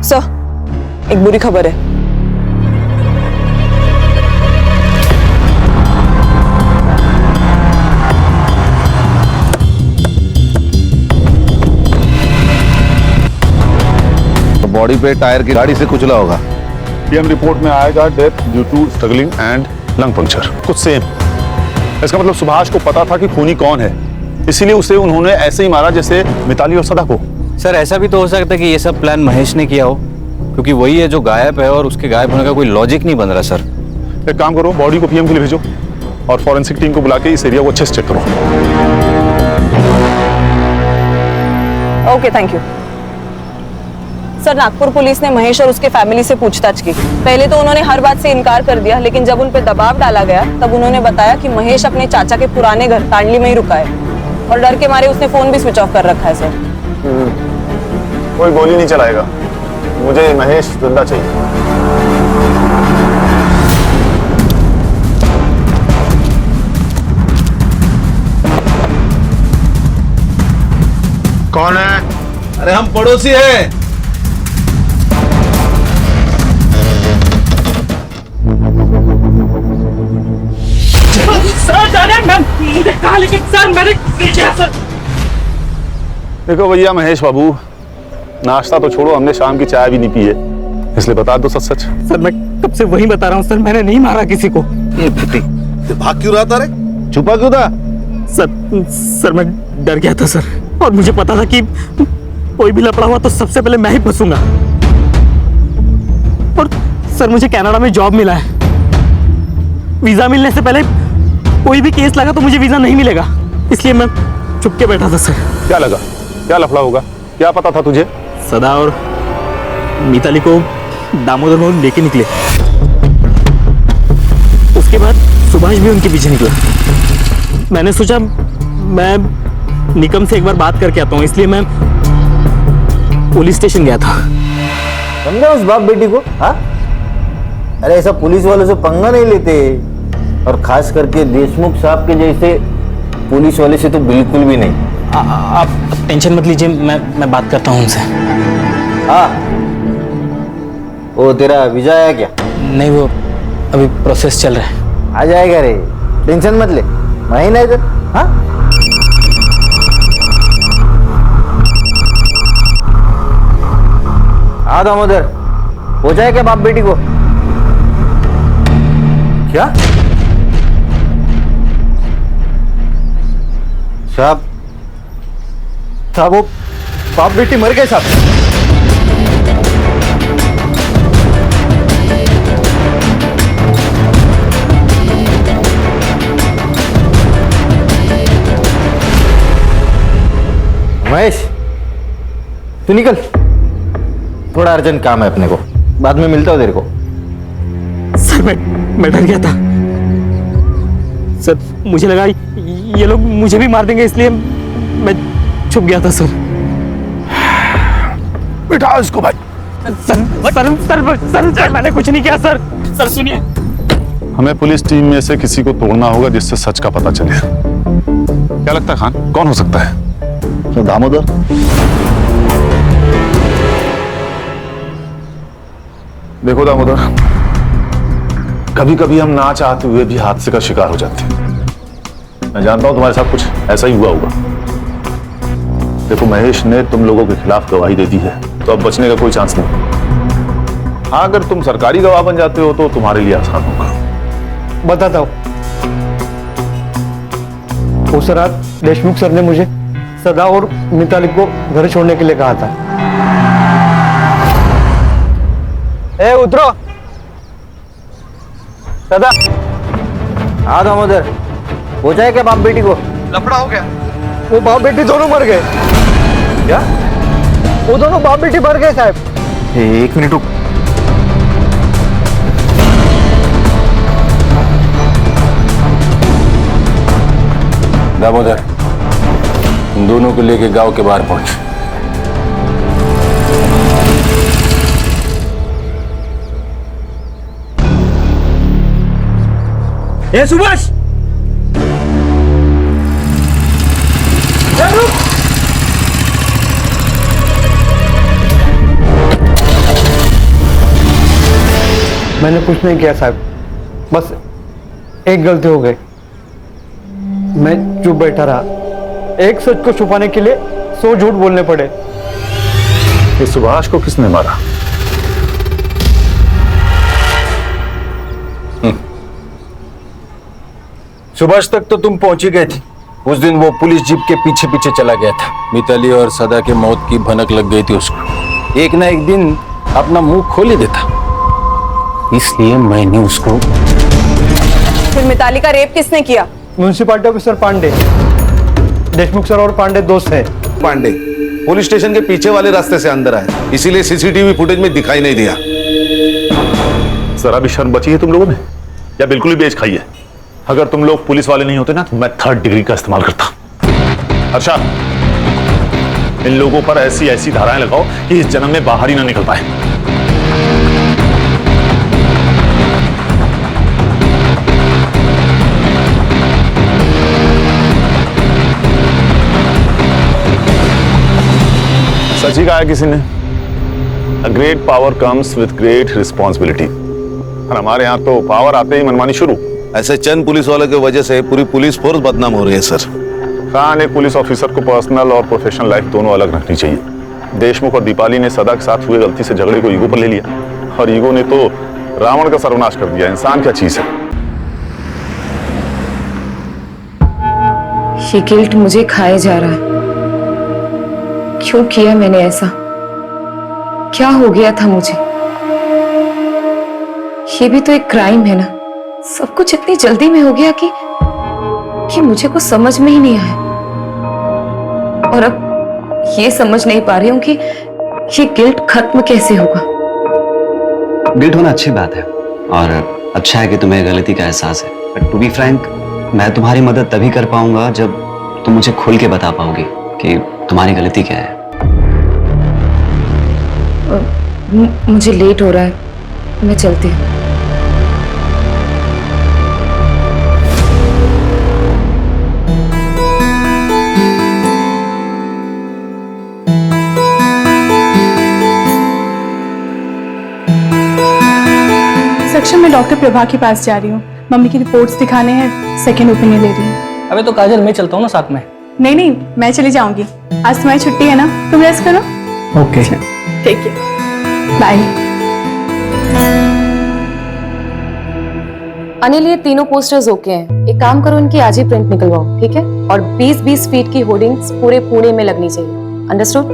[SPEAKER 6] सर, एक बुरी खबर है।
[SPEAKER 3] बॉडी पे टायर की गाड़ी से कुचला होगा।
[SPEAKER 2] पीएम रिपोर्ट में आएगा death due to struggling and lung puncture, कुछ सेम। इसका मतलब सुभाष को पता था कि खूनी कौन है, इसीलिए उसे उन्होंने ऐसे ही मारा जैसे मिताली और सदा को।
[SPEAKER 9] सर ऐसा भी तो हो सकता है कि ये सब प्लान महेश ने किया हो, क्योंकि वही है जो गायब है और उसके गायब होने का कोई लॉजिक नहीं बन रहा। सर
[SPEAKER 2] एक काम करो, बॉडी को पीएम के लिए भेजो और फॉरेंसिक टीम को बुला के इस एरिया को अच्छे से चेक करो।
[SPEAKER 6] Okay, thank you sir. Nagpur police ने महेश और उसके फैमिली से पूछताछ की। पहले तो उन्होंने हर बात से इनकार कर दिया, लेकिन जब उन पर दबाव डाला गया तब उन्होंने बताया कि महेश अपने चाचा के पुराने घर तांडली में ही रुका है और डर के मारे उसने फोन भी स्विच ऑफ कर रखा है। सर
[SPEAKER 2] कोई गोली नहीं चलाएगा, मुझे महेश जिंदा चाहिए।
[SPEAKER 8] कौन है? अरे हम पड़ोसी हैं।
[SPEAKER 2] देखो भैया महेश बाबू, नाश्ता तो छोड़ो, हमने शाम की चाय भी नहीं पी है, इसलिए बता दो सच सच।
[SPEAKER 12] सर मैं कब से वही बता रहा हूँ सर, मैंने नहीं मारा किसी को।
[SPEAKER 3] ये फिटी
[SPEAKER 8] भाग क्यों रहा था रे?
[SPEAKER 3] छुपा क्यों था?
[SPEAKER 12] सर मैं डर गया था सर, और मुझे पता था कि कोई भी लफड़ा हुआ तो सबसे पहले मैं ही फंसूंगा। और सर मुझे कनाडा में जॉब मिला है, वीजा मिलने से पहले कोई भी केस लगा तो मुझे वीजा नहीं मिलेगा, इसलिए मैं चुप के बैठा था सर।
[SPEAKER 2] क्या लगा, क्या लफड़ा होगा, क्या पता था तुझे?
[SPEAKER 12] सदा और मिताली को दामोदर मोहन लेके निकले, उसके बाद सुभाष भी उनके पीछे निकला। मैंने सोचा मैं निकम से एक बार बात करके आता हूँ, इसलिए मैं पुलिस स्टेशन गया था।
[SPEAKER 10] समझा उस बाप बेटी को? हाँ, अरे ऐसा पुलिस वालों से पंगा नहीं लेते, और खास करके देशमुख साहब के जैसे पुलिस वाले से तो बिल्कुल भी नहीं।
[SPEAKER 12] आप टेंशन मत लीजिए, मैं बात करता हूँ उनसे।
[SPEAKER 10] हाँ, वो तेरा वीजा आया क्या?
[SPEAKER 12] नहीं, वो अभी प्रोसेस चल रहा है।
[SPEAKER 10] आ जाएगा रे, टेंशन मत ले, महीना इधर। हाँ, हाँ दामोदर, हो जाए क्या बाप बेटी को? क्या साहब? साहब वो बाप बेटी मर गए साहब। महेश तू निकल, थोड़ा अर्जेंट काम है अपने को, बाद में मिलता हूं तेरे को।
[SPEAKER 12] सर मैं डर गया था सर, मुझे लगा ये लोग मुझे भी मार देंगे, इसलिए मैं छुप गया था सर।
[SPEAKER 2] बिठा इसको भाई।
[SPEAKER 12] सर मैंने कुछ नहीं किया सर। सर सुनिए,
[SPEAKER 2] हमें पुलिस टीम में से किसी को तोड़ना होगा जिससे सच का पता चले। क्या लगता है खान, कौन हो सकता है?
[SPEAKER 3] तो दामोदर।
[SPEAKER 2] देखो दामोदर, कभी कभी हम ना चाहते हुए भी हादसे का शिकार हो जाते हैं। मैं जानता हूं तुम्हारे साथ कुछ ऐसा ही हुआ होगा। देखो महेश ने तुम लोगों के खिलाफ गवाही दे दी है, तो अब बचने का कोई चांस नहीं। हाँ, अगर तुम सरकारी गवाह बन जाते हो तो तुम्हारे लिए आसान होगा।
[SPEAKER 15] बताता हूँ। उस रात देशमुख सर ने मुझे सदा और मिताली को घर छोड़ने के लिए कहा था। ए उतरो सदा।
[SPEAKER 10] हाँ दामोदर, हो जाए क्या बाप बेटी को?
[SPEAKER 15] लफड़ा हो गया, वो बाप बेटी दोनों मर गए। क्या? वो दोनों बाप बेटी मर गए साहब।
[SPEAKER 10] एक मिनट रुक।
[SPEAKER 9] दामोदर, तुम दोनों को लेके गांव के बाहर पहुंच।
[SPEAKER 1] ए सुभाष,
[SPEAKER 15] मैंने कुछ नहीं किया साहब, बस एक गलती हो गई। मैं चुप बैठा रहा, एक सच को छुपाने के लिए 100 झूठ बोलने पड़े।
[SPEAKER 2] ये सुभाष को किसने मारा?
[SPEAKER 7] सुभाष तक तो तुम पहुंच ही गए थे। उस दिन वो पुलिस जीप के पीछे पीछे चला गया था। मिताली और सदा के मौत की भनक लग गई थी उसको। एक ना एक दिन अपना मुंह खोल ही देता, इसलिए मैंने उसको।
[SPEAKER 6] फिर मिताली का रेप किसने किया?
[SPEAKER 15] Municipality officer Pandey. Deshmukh sir और पांडे दोस्त हैं।
[SPEAKER 3] पांडे पुलिस स्टेशन के पीछे वाले रास्ते से अंदर आए, इसीलिए सीसीटीवी फुटेज में दिखाई नहीं दिया।
[SPEAKER 2] जरा भी शर्म बची है तुम लोगों में या बिल्कुल ही बेच खाई है? अगर तुम लोग पुलिस वाले नहीं होते ना तो मैं 3rd डिग्री का इस्तेमाल करता। हर्षा, इन लोगों पर ऐसी ऐसी धाराएं लगाओ कि इस जन्म में बाहर ही ना निकल पाए। सच ही कहा है किसी ने, a great power comes with great responsibility. और हमारे यहाँ तो पावर आते ही मनमानी शुरू।
[SPEAKER 3] ऐसे चंद पुलिस वालों की वजह से पूरी पुलिस फोर्स बदनाम हो रही है सर।
[SPEAKER 2] खान, एक पुलिस ऑफिसर को पर्सनल और प्रोफेशनल लाइफ दोनों अलग रखनी चाहिए। देशमुख और दीपाली ने सदा के साथ हुए गलती से झगड़े को ईगो पर ले लिया और ईगो ने तो रावण का सर्वनाश कर दिया। इंसान क्या चीज है?
[SPEAKER 17] ये गिल्ट मुझे खाए जा रहा है। क्यों किया मैंने ऐसा? क्या हो गया था मुझे? ये भी तो एक क्राइम है ना। सब कुछ इतनी जल्दी में हो गया कि मुझे कुछ समझ में ही नहीं आया। और अब ये समझ नहीं पा रही हूं कि ये गिल्ट खत्म कैसे होगा।
[SPEAKER 18] गिल्ट होना अच्छी बात है और अच्छा है कि तुम्हें गलती का एहसास है। बट टू बी फ्रैंक, मैं तुम्हारी मदद तभी कर पाऊंगा जब तुम मुझे खुल के बता पाओगे कि तुम्हारी गलती क्या है।
[SPEAKER 17] मुझे लेट हो रहा है, मैं चलती हूँ।
[SPEAKER 19] सेक्शन में डॉक्टर प्रभा के पास जा रही हूँ। मम्मी की रिपोर्ट्स दिखाने हैं, सेकेंड ओपिनियन ले रही हूँ।
[SPEAKER 12] अबे तो काजल, मैं चलता हूँ ना साथ में।
[SPEAKER 19] नहीं, मैं चली जाऊंगी। आज तुम्हारी छुट्टी है ना, तुम रेस्ट करो।
[SPEAKER 12] ओके
[SPEAKER 19] ठीक है, बाय।
[SPEAKER 17] अनिल, ये तीनों पोस्टर्स ओके हैं। एक काम करो, इनकी आज ही प्रिंट निकलवाओ, ठीक है? और 20-20 फीट की होर्डिंग्स पूरे पुणे में लगनी चाहिए। अंडरस्टूड?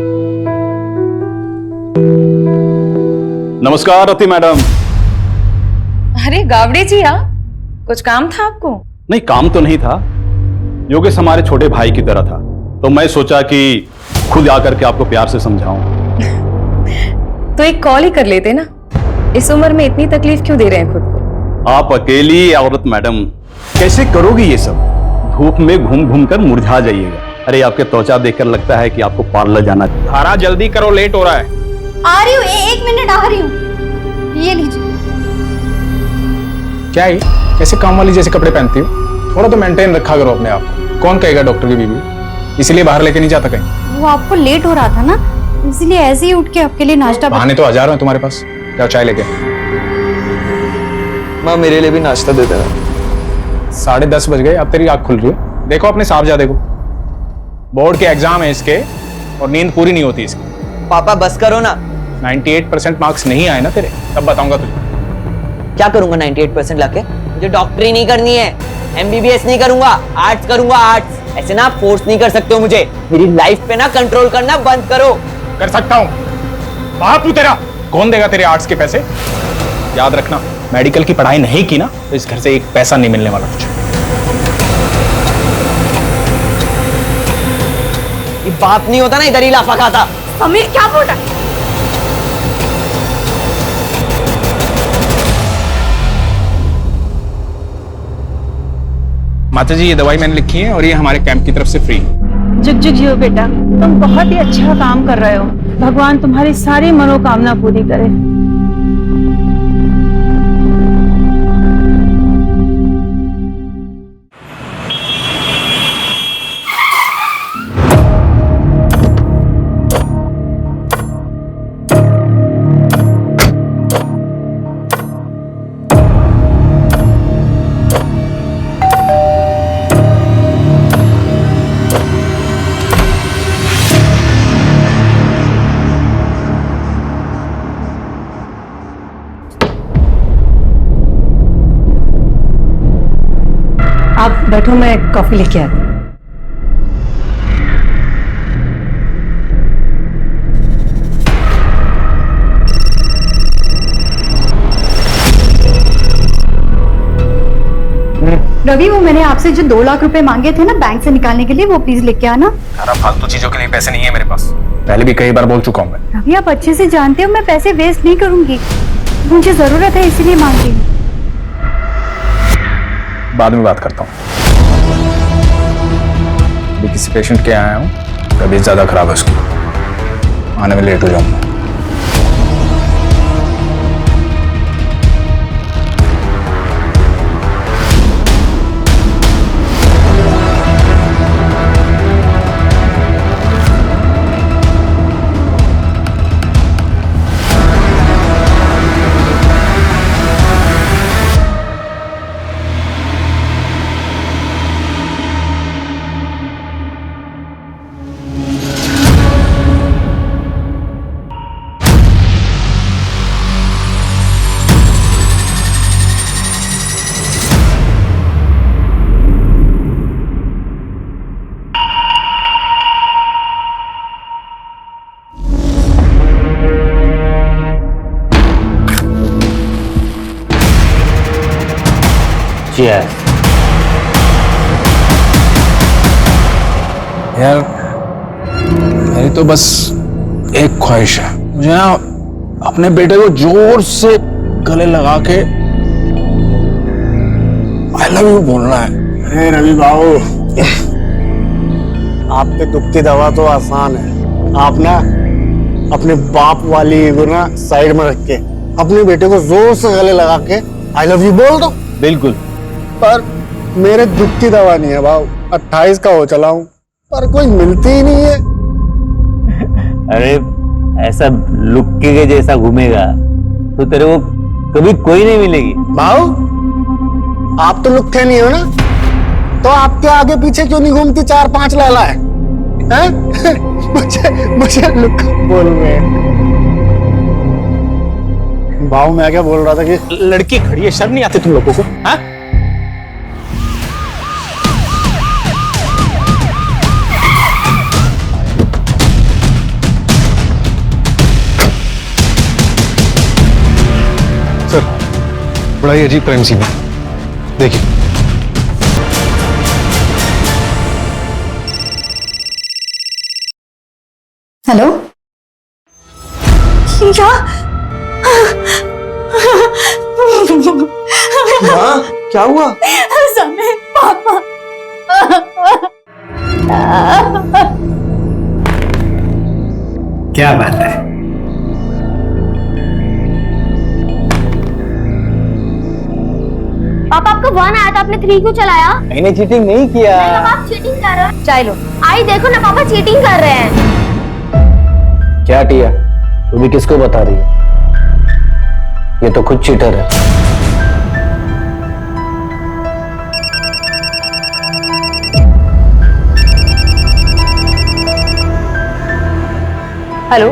[SPEAKER 20] नमस्कार रति मैडम।
[SPEAKER 17] अरे गावड़े जी, आप कुछ काम था आपको?
[SPEAKER 20] नहीं, काम तो नहीं था। योगेश हमारे छोटे भाई की तरह था, तो मैं सोचा कि खुद आकर के आपको प्यार से समझाऊं।
[SPEAKER 17] तो एक कॉल ही कर लेते ना। इस उम्र में इतनी तकलीफ क्यों दे रहे हैं खुद को?
[SPEAKER 20] आप अकेली औरत मैडम, कैसे करोगी ये सब? धूप में घूम घूम कर मुरझा जाइएगा। अरे आपके त्वचा देखकर लगता है कि आपको पार्लर जाना चाहिए।
[SPEAKER 15] धारा जल्दी करो, लेट हो रहा है।
[SPEAKER 11] आ रही हूँ, एक मिनट आ रही हूँ। ये लीजिए।
[SPEAKER 15] क्या है? कैसे काम वाली जैसे कपड़े पहनती हो? थोड़ा तो मेंटेन रखा करो अपने आप को। कौन कहेगा डॉक्टर की बीवी? इसलिए बाहर लेके नहीं जाता कहीं।
[SPEAKER 11] वो आपको लेट हो रहा था ना, इसलिए ऐसे ही उठ के आपके लिए नाश्ता
[SPEAKER 15] बहाने तो हजारों हैं तुम्हारे पास। जाओ चाय लेके।
[SPEAKER 21] माँ, मेरे लिए भी नाश्ता दे देना।
[SPEAKER 15] 10:30 बज गए, अब तेरी आँख खुल रही है। देखो अपने साहब जा, देखो बोर्ड के एग्जाम है इसके और नींद पूरी नहीं होती इसकी।
[SPEAKER 21] पापा बस करो ना।
[SPEAKER 15] 98% मार्क्स नहीं आए ना तेरे, तब बताऊंगा तुझे।
[SPEAKER 21] क्या करूंगा 98% लाके? मुझे डॉक्टरी नहीं करनी है, MBBS नहीं करूंगा, आर्ट्स करूंगा। आर्ट्स ऐसे ना फोर्स नहीं कर सकते हो मुझे। मेरी लाइफ पे ना कंट्रोल करना बंद करो।
[SPEAKER 15] कर सकता हूँ। बापू तेरा कौन देगा तेरे आर्ट्स के पैसे? याद रखना, मेडिकल की पढ़ाई नहीं की ना तो इस घर से एक पैसा नहीं मिलने वाला तुझे।
[SPEAKER 21] ये बाप नहीं होता ना, इधर ही लाफा खाता।
[SPEAKER 11] समीर क्या बोल रहा है?
[SPEAKER 15] माता जी, ये दवाई मैंने लिखी है और ये हमारे कैंप की तरफ से फ्री है।
[SPEAKER 13] जुग जुग जियो बेटा, तुम बहुत ही अच्छा काम कर रहे हो। भगवान तुम्हारी सारी मनोकामना पूरी करे।
[SPEAKER 16] आप बैठो, मैं कॉफी लेके आती हूँ।
[SPEAKER 11] रवि, वो मैंने आपसे जो 2 लाख रुपए मांगे थे ना बैंक से निकालने के लिए, वो प्लीज लेके आना।
[SPEAKER 15] सारा फालतू चीजों के लिए पैसे नहीं है मेरे पास, पहले भी कई बार बोल चुका हूँ मैं।
[SPEAKER 11] रवि, आप अच्छे से जानते हो मैं पैसे वेस्ट नहीं करूंगी, मुझे जरूरत है इसीलिए मांग रही हूँ।
[SPEAKER 15] बाद में बात करता हूँ। अभी किसी पेशेंट के आया हूँ, तबीयत ज्यादा खराब है उसकी, आने में लेट हो जाऊंगा। यार मेरी तो बस एक ख्वाहिश है, मुझे ना अपने बेटे को जोर से गले लगा के आई लव यू बोलना है।
[SPEAKER 14] अरे रवि बाबू, आपके दुख की दवा तो आसान है। आप ना अपने बाप वाली ईगो ना साइड में रख के अपने बेटे को जोर से गले लगा के आई लव यू बोल दो।
[SPEAKER 15] बिल्कुल।
[SPEAKER 14] पर मेरे दुख की दवा नहीं है बाबू, 28 का हो चला हूं पर कोई मिलती ही नहीं है।
[SPEAKER 10] अरे ऐसा लुक्के के जैसा घूमेगा तो तेरे को कभी कोई नहीं मिलेगी।
[SPEAKER 14] बाबू, आप तो लुक्के नहीं हो ना, तो आपके आगे पीछे क्यों नहीं घूमती 4-5 लैला है? मुझे लुक्का बोल रहे हैं। बाबू, मैं क्या बोल रहा था कि
[SPEAKER 15] लड़की खड़ी है, शर्म नहीं आती तुम लोगों को? हाँ?
[SPEAKER 5] सर, बड़ा ही अजीब क्राइम सीन है, देखिए।
[SPEAKER 11] हेलो,
[SPEAKER 8] क्या हुआ?
[SPEAKER 11] समय पापा।
[SPEAKER 15] क्या बात है?
[SPEAKER 11] पापा, आपका 1 आया था, आपने 3 क्यों चलाया?
[SPEAKER 10] मैंने चीटिंग नहीं किया।
[SPEAKER 11] आप चीटिंग कर रहे हो। चलो, आई देखो ना पापा, चीटिंग कर रहे हैं।
[SPEAKER 10] क्या टिया, तू भी किसको बता रही है? ये तो खुद चीटर है।
[SPEAKER 6] हेलो,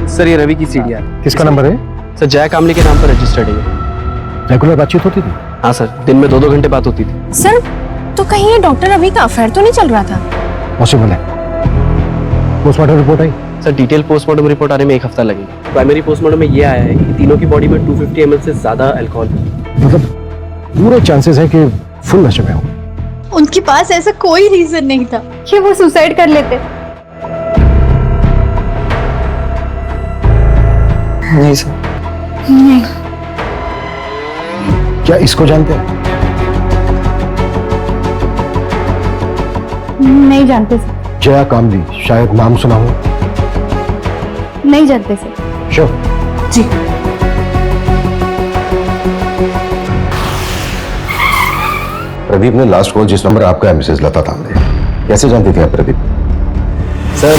[SPEAKER 15] सर, ये रवि की सीढ़ी है।
[SPEAKER 5] किसका नंबर है?
[SPEAKER 15] सर, जय कामली के नाम पर रजिस्टर्ड है।
[SPEAKER 5] रेगुलर बातचीत होती थी?
[SPEAKER 15] हाँ सर, दिन में 2-2 घंटे बात होती थी।
[SPEAKER 6] सर तो कहीं ये डॉक्टर रवि का अफेयर तो नहीं चल रहा था?
[SPEAKER 5] पॉसिबल है। पोस्टमार्टम रिपोर्ट आई?
[SPEAKER 15] सर, डिटेल पोस्टमार्टम रिपोर्ट आने में 1 हफ्ता लगेगा। प्राइमरी पोस्टमार्टम में ये आया है कि तीनों की बॉडी में 250 ml से ज्यादा अल्कोहल है।
[SPEAKER 5] मतलब पूरे चांसेस है कि फुल नशे में हो।
[SPEAKER 11] उनके पास ऐसा कोई रीजन नहीं था कि वो सुसाइड कर लेते।
[SPEAKER 15] नहीं सर।
[SPEAKER 11] नहीं।
[SPEAKER 5] क्या इसको जानते हैं?
[SPEAKER 11] नहीं जानते सर।
[SPEAKER 5] जया कामली, शायद नाम सुना हो?
[SPEAKER 11] नहीं जानते सर।
[SPEAKER 5] श्योर?
[SPEAKER 11] जी।
[SPEAKER 5] प्रदीप ने लास्ट कॉल जिस नंबर आपका है मिसेज लता तांबे, कैसे जानती थी आप प्रदीप?
[SPEAKER 8] सर,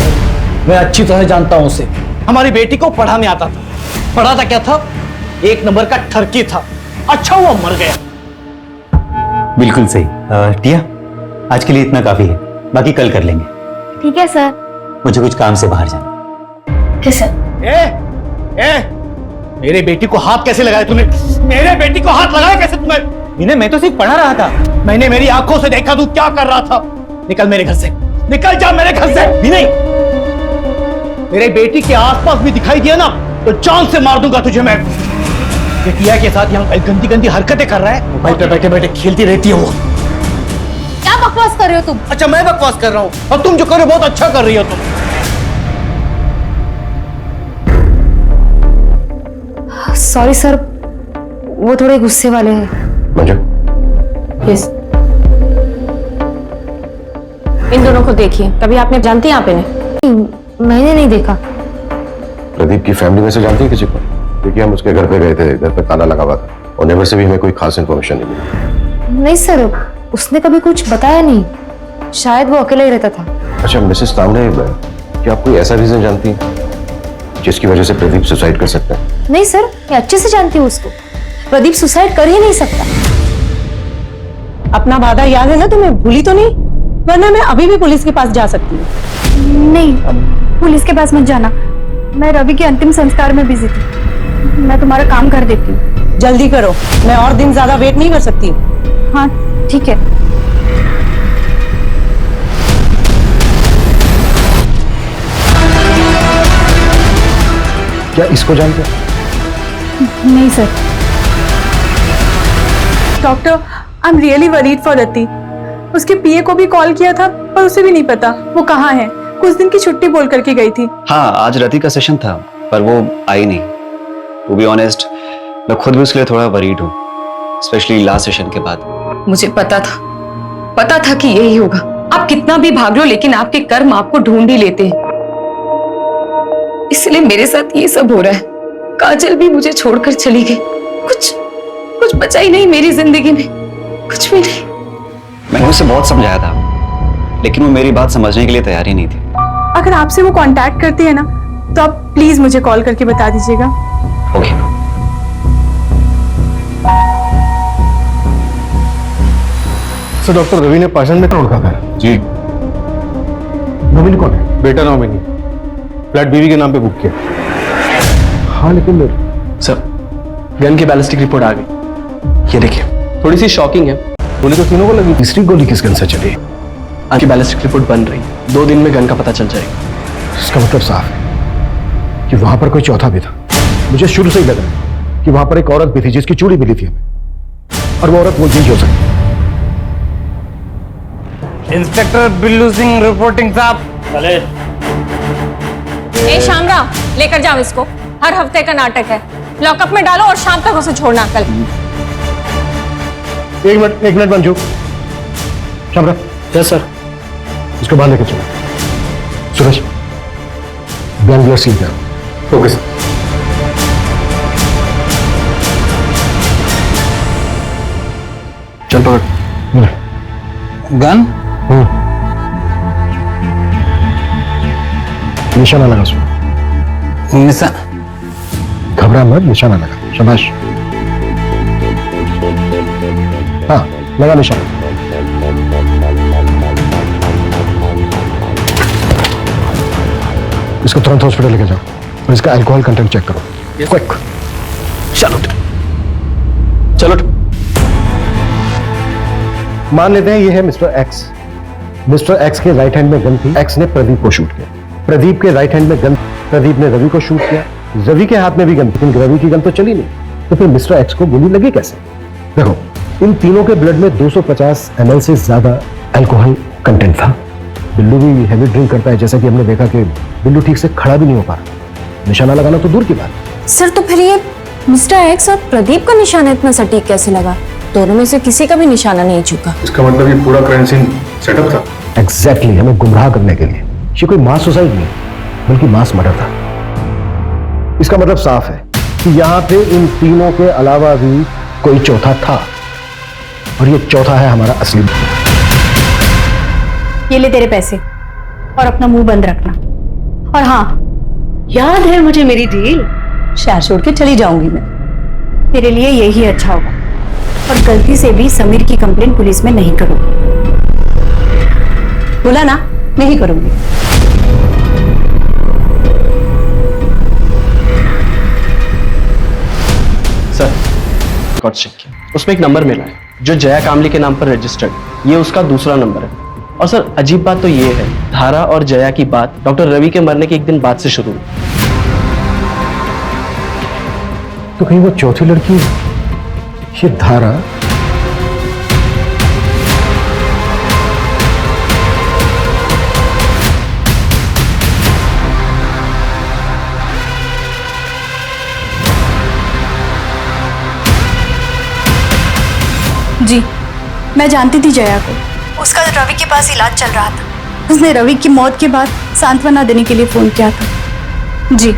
[SPEAKER 8] मैं अच्छी तरह जानता हूं उसे। हमारी बेटी को पढ़ाने आता था। पढ़ा था क्या था? 1 नंबर का ठरकी था। अच्छा हुआ मर गया।
[SPEAKER 9] बिल्कुल सही। टिया, आज के लिए इतना काफी है, बाकी कल कर लेंगे।
[SPEAKER 11] ठीक है सर।
[SPEAKER 7] मुझे कुछ काम से बाहर जाना।
[SPEAKER 11] ठीक सर।
[SPEAKER 1] मेरे बेटी को हाथ कैसे लगाया तूने? मेरे बेटी को हाथ लगाया कैसे तूने?
[SPEAKER 7] विनय, मैं तो सिर्फ पढ़ा रहा था।
[SPEAKER 1] मैंने मेरी आंखों से देखा तू क्या कर रहा था। निकल मेरे घर से, निकल जा मेरे घर से।
[SPEAKER 7] विनय,
[SPEAKER 1] मेरे बेटी के आसपास भी दिखाई दिया ना तो जान से मार दूंगा तुझे मैं। बेटिया के साथ यहाँ गंदी गंदी हरकतें कर रहा है, मोबाइल पे बैठे बैठे खेलती रहती है वो।
[SPEAKER 11] क्या बकवास कर रहे हो तुम?
[SPEAKER 1] अच्छा मैं बकवास कर रहा हूँ और तुम जो कर रहे हो बहुत अच्छा कर रही हो तुम।
[SPEAKER 17] सॉरी सर, वो थोड़े गुस्से वाले हैं।
[SPEAKER 5] मंजू,
[SPEAKER 6] यस। इन दोनों को देखिए, कभी आपने जानती हैं आप इन्हें?
[SPEAKER 17] मैंने नहीं देखा।
[SPEAKER 5] प्रदीप की फैमिली में से जानती है किसी को? देखिए हम उसके घर पे गए थे, घर पे ताला लगा हुआ था और नेबर से भी हमें कोई खास इन्फॉर्मेशन नहीं मिली।
[SPEAKER 17] नहीं सर, उसने कभी कुछ बताया नहीं, शायद वो अकेला ही रहता था।
[SPEAKER 5] अच्छा मिसेस तांबड़े, क्या आप कोई ऐसा रीजन जानती है जिसकी वजह से प्रदीप सुसाइड कर सकता है?
[SPEAKER 17] नहीं सर, मैं अच्छे से जानती हूँ उसको। प्रदीप सुसाइड कर ही नहीं सकता।
[SPEAKER 16] अपना वादा याद है ना तुम्हें? भूली तो नहीं? वरना मैं अभी भी पुलिस के पास जा सकती हूँ।
[SPEAKER 11] नहीं, पुलिस के पास मत जाना। मैं रवि के अंतिम संस्कार में बिजी थी। मैं तुम्हारा काम कर देती हूँ।
[SPEAKER 16] जल्दी करो, मैं और दिन ज्यादा वेट नहीं कर सकती।
[SPEAKER 11] हाँ ठीक है।
[SPEAKER 5] क्या इसको जानते हैं?
[SPEAKER 11] नहीं sir.
[SPEAKER 19] Doctor, I am really worried for Rati. उसके पीए को भी कॉल किया था पर उसे भी नहीं पता वो कहाँ है। कुछ दिन की छुट्टी बोल करके गई थी।
[SPEAKER 18] हाँ, आज रति का सेशन था पर वो आई नहीं। टू बी ऑनेस्ट, मैं खुद भी उसके लिए थोड़ा वरीड हूँ, स्पेशली लास्ट सेशन के बाद।
[SPEAKER 17] मुझे पता था कि यही होगा। आप कितना भी भाग लो लेकिन आपके कर्म आपको ढूंढ ही लेते हैं, इसलिए मेरे साथ ये सब हो रहा है। काजल भी मुझे छोड़कर चली गई, कुछ बचा ही नहीं मेरी जिंदगी में, कुछ भी नहीं।
[SPEAKER 18] मैंने उसे बहुत समझाया था लेकिन वो मेरी बात समझने के लिए तैयार ही नहीं थी।
[SPEAKER 19] अगर आपसे वो कांटेक्ट करती है ना तो आप प्लीज मुझे कॉल करके बता दीजिएगा।
[SPEAKER 18] ओके।
[SPEAKER 5] सर डॉक्टर रवि ने पाषाण में तोड़ रखा है।
[SPEAKER 20] जी।
[SPEAKER 5] नॉमिनी कौन है?
[SPEAKER 20] बेटा नॉमिनी, फ्लैट बीवी के नाम पे बुक किया।
[SPEAKER 5] हाँ लेकिन
[SPEAKER 15] सर, गन की बैलिस्टिक रिपोर्ट आ गई, ये देखिए। थोड़ी सी शॉकिंग है।
[SPEAKER 5] गोली तो तीनों को लगी। तीसरी गोली किस गन से चली?
[SPEAKER 15] आपकी बैलिस्टिक रिपोर्ट बन रही है, 2 दिन में गन का पता चल जाएगा।
[SPEAKER 5] इसका मतलब साफ है कि वहां पर कोई चौथा भी था। मुझे शुरू से ही लग रहा है कि वहां पर एक औरत भी थी जिसकी चूड़ी मिली थी हमें, और वो औरत वो चीज हो सकती।
[SPEAKER 4] इंस्पेक्टर बिल्लू सिंह रिपोर्टिंग साहब। चले।
[SPEAKER 6] ए शामराव, लेकर जाओ इसको। हर हफ्ते का नाटक है। लॉकअप में डालो और शाम तक उसे छोड़ना। कल
[SPEAKER 5] एक minute Manju. Shamrao.
[SPEAKER 15] Yes sir.
[SPEAKER 5] इसको बाहर लेकर चलो। सुरेश, बैंगलोर सील करो। Okay sir.
[SPEAKER 15] चल पकड़।
[SPEAKER 4] गन?
[SPEAKER 5] निशाना लगा उसमें। घबरा मत, निशाना लगा। शाबाश। हाँ लगा निशाना। इसको तुरंत हॉस्पिटल लेके जाओ और इसका अल्कोहल कंटेंट चेक करो। क्विक।
[SPEAKER 15] चलो।
[SPEAKER 5] मान लेते हैं ये है मिस्टर एक्स। मिस्टर एक्स के राइट हैंड में गन थी। एक्स ने प्रदीप को शूट किया। प्रदीप के राइट हैंड में गन। प्रदीप ने रवि को शूट किया। रवि के हाथ में भी गन, लेकिन रवि की गन तो चली नहीं। तो फिर मिस्टर एक्स को गोली लगी कैसे? देखो, इन तीनों के ब्लड में 250 ml से ज्यादा अल्कोहल कंटेंट था। बिल्लू भी हैवी ड्रिंक करता है, जैसा कि हमने देखा कि बिल्लू ठीक से खड़ा भी नहीं हो पा रहा। निशाना लगाना तो दूर की बात।
[SPEAKER 6] सर, तो फिर ये मिस्टर एक्स और प्रदीप का निशाना इतना सटीक कैसे लगा? दोनों में से किसी का भी निशाना नहीं चुका।
[SPEAKER 5] इसका मतलब ये पूरा क्राइम सीन सेटअप था। एग्जैक्टली, हमें गुमराह करने के लिए। ये कोई मास सुसाइड नहीं बल्कि मास मर्डर था। इसका मतलब साफ है कि यहाँ पे इन तीनों के अलावा भी कोई चौथा था, और ये चौथा है हमारा असली।
[SPEAKER 11] ये ले तेरे पैसे और अपना मुंह बंद रखना। और हाँ,
[SPEAKER 16] याद है मुझे मेरी डील। शहर छोड़ के चली जाऊंगी मैं।
[SPEAKER 11] तेरे लिए यही अच्छा होगा। और गलती से भी समीर की कंप्लेंट पुलिस में नहीं करूंगी।
[SPEAKER 16] बोला ना, नहीं करूंगी।
[SPEAKER 15] सर रिकॉर्ड चेक किया, उसमें एक नंबर मिला है जो जया कामली के नाम पर रजिस्टर्ड। ये उसका दूसरा नंबर है। और सर अजीब बात तो ये है, धारा और जया की बात डॉक्टर रवि के मरने के एक दिन बाद से शुरू हुई।
[SPEAKER 5] तो कहीं वो चौथी लड़की ये धारा
[SPEAKER 11] जी, मैं जानती थी जया को। उसका रवि के पास इलाज चल रहा था। उसने रवि की मौत के बाद सांत्वना देने के लिए फोन किया था। जी।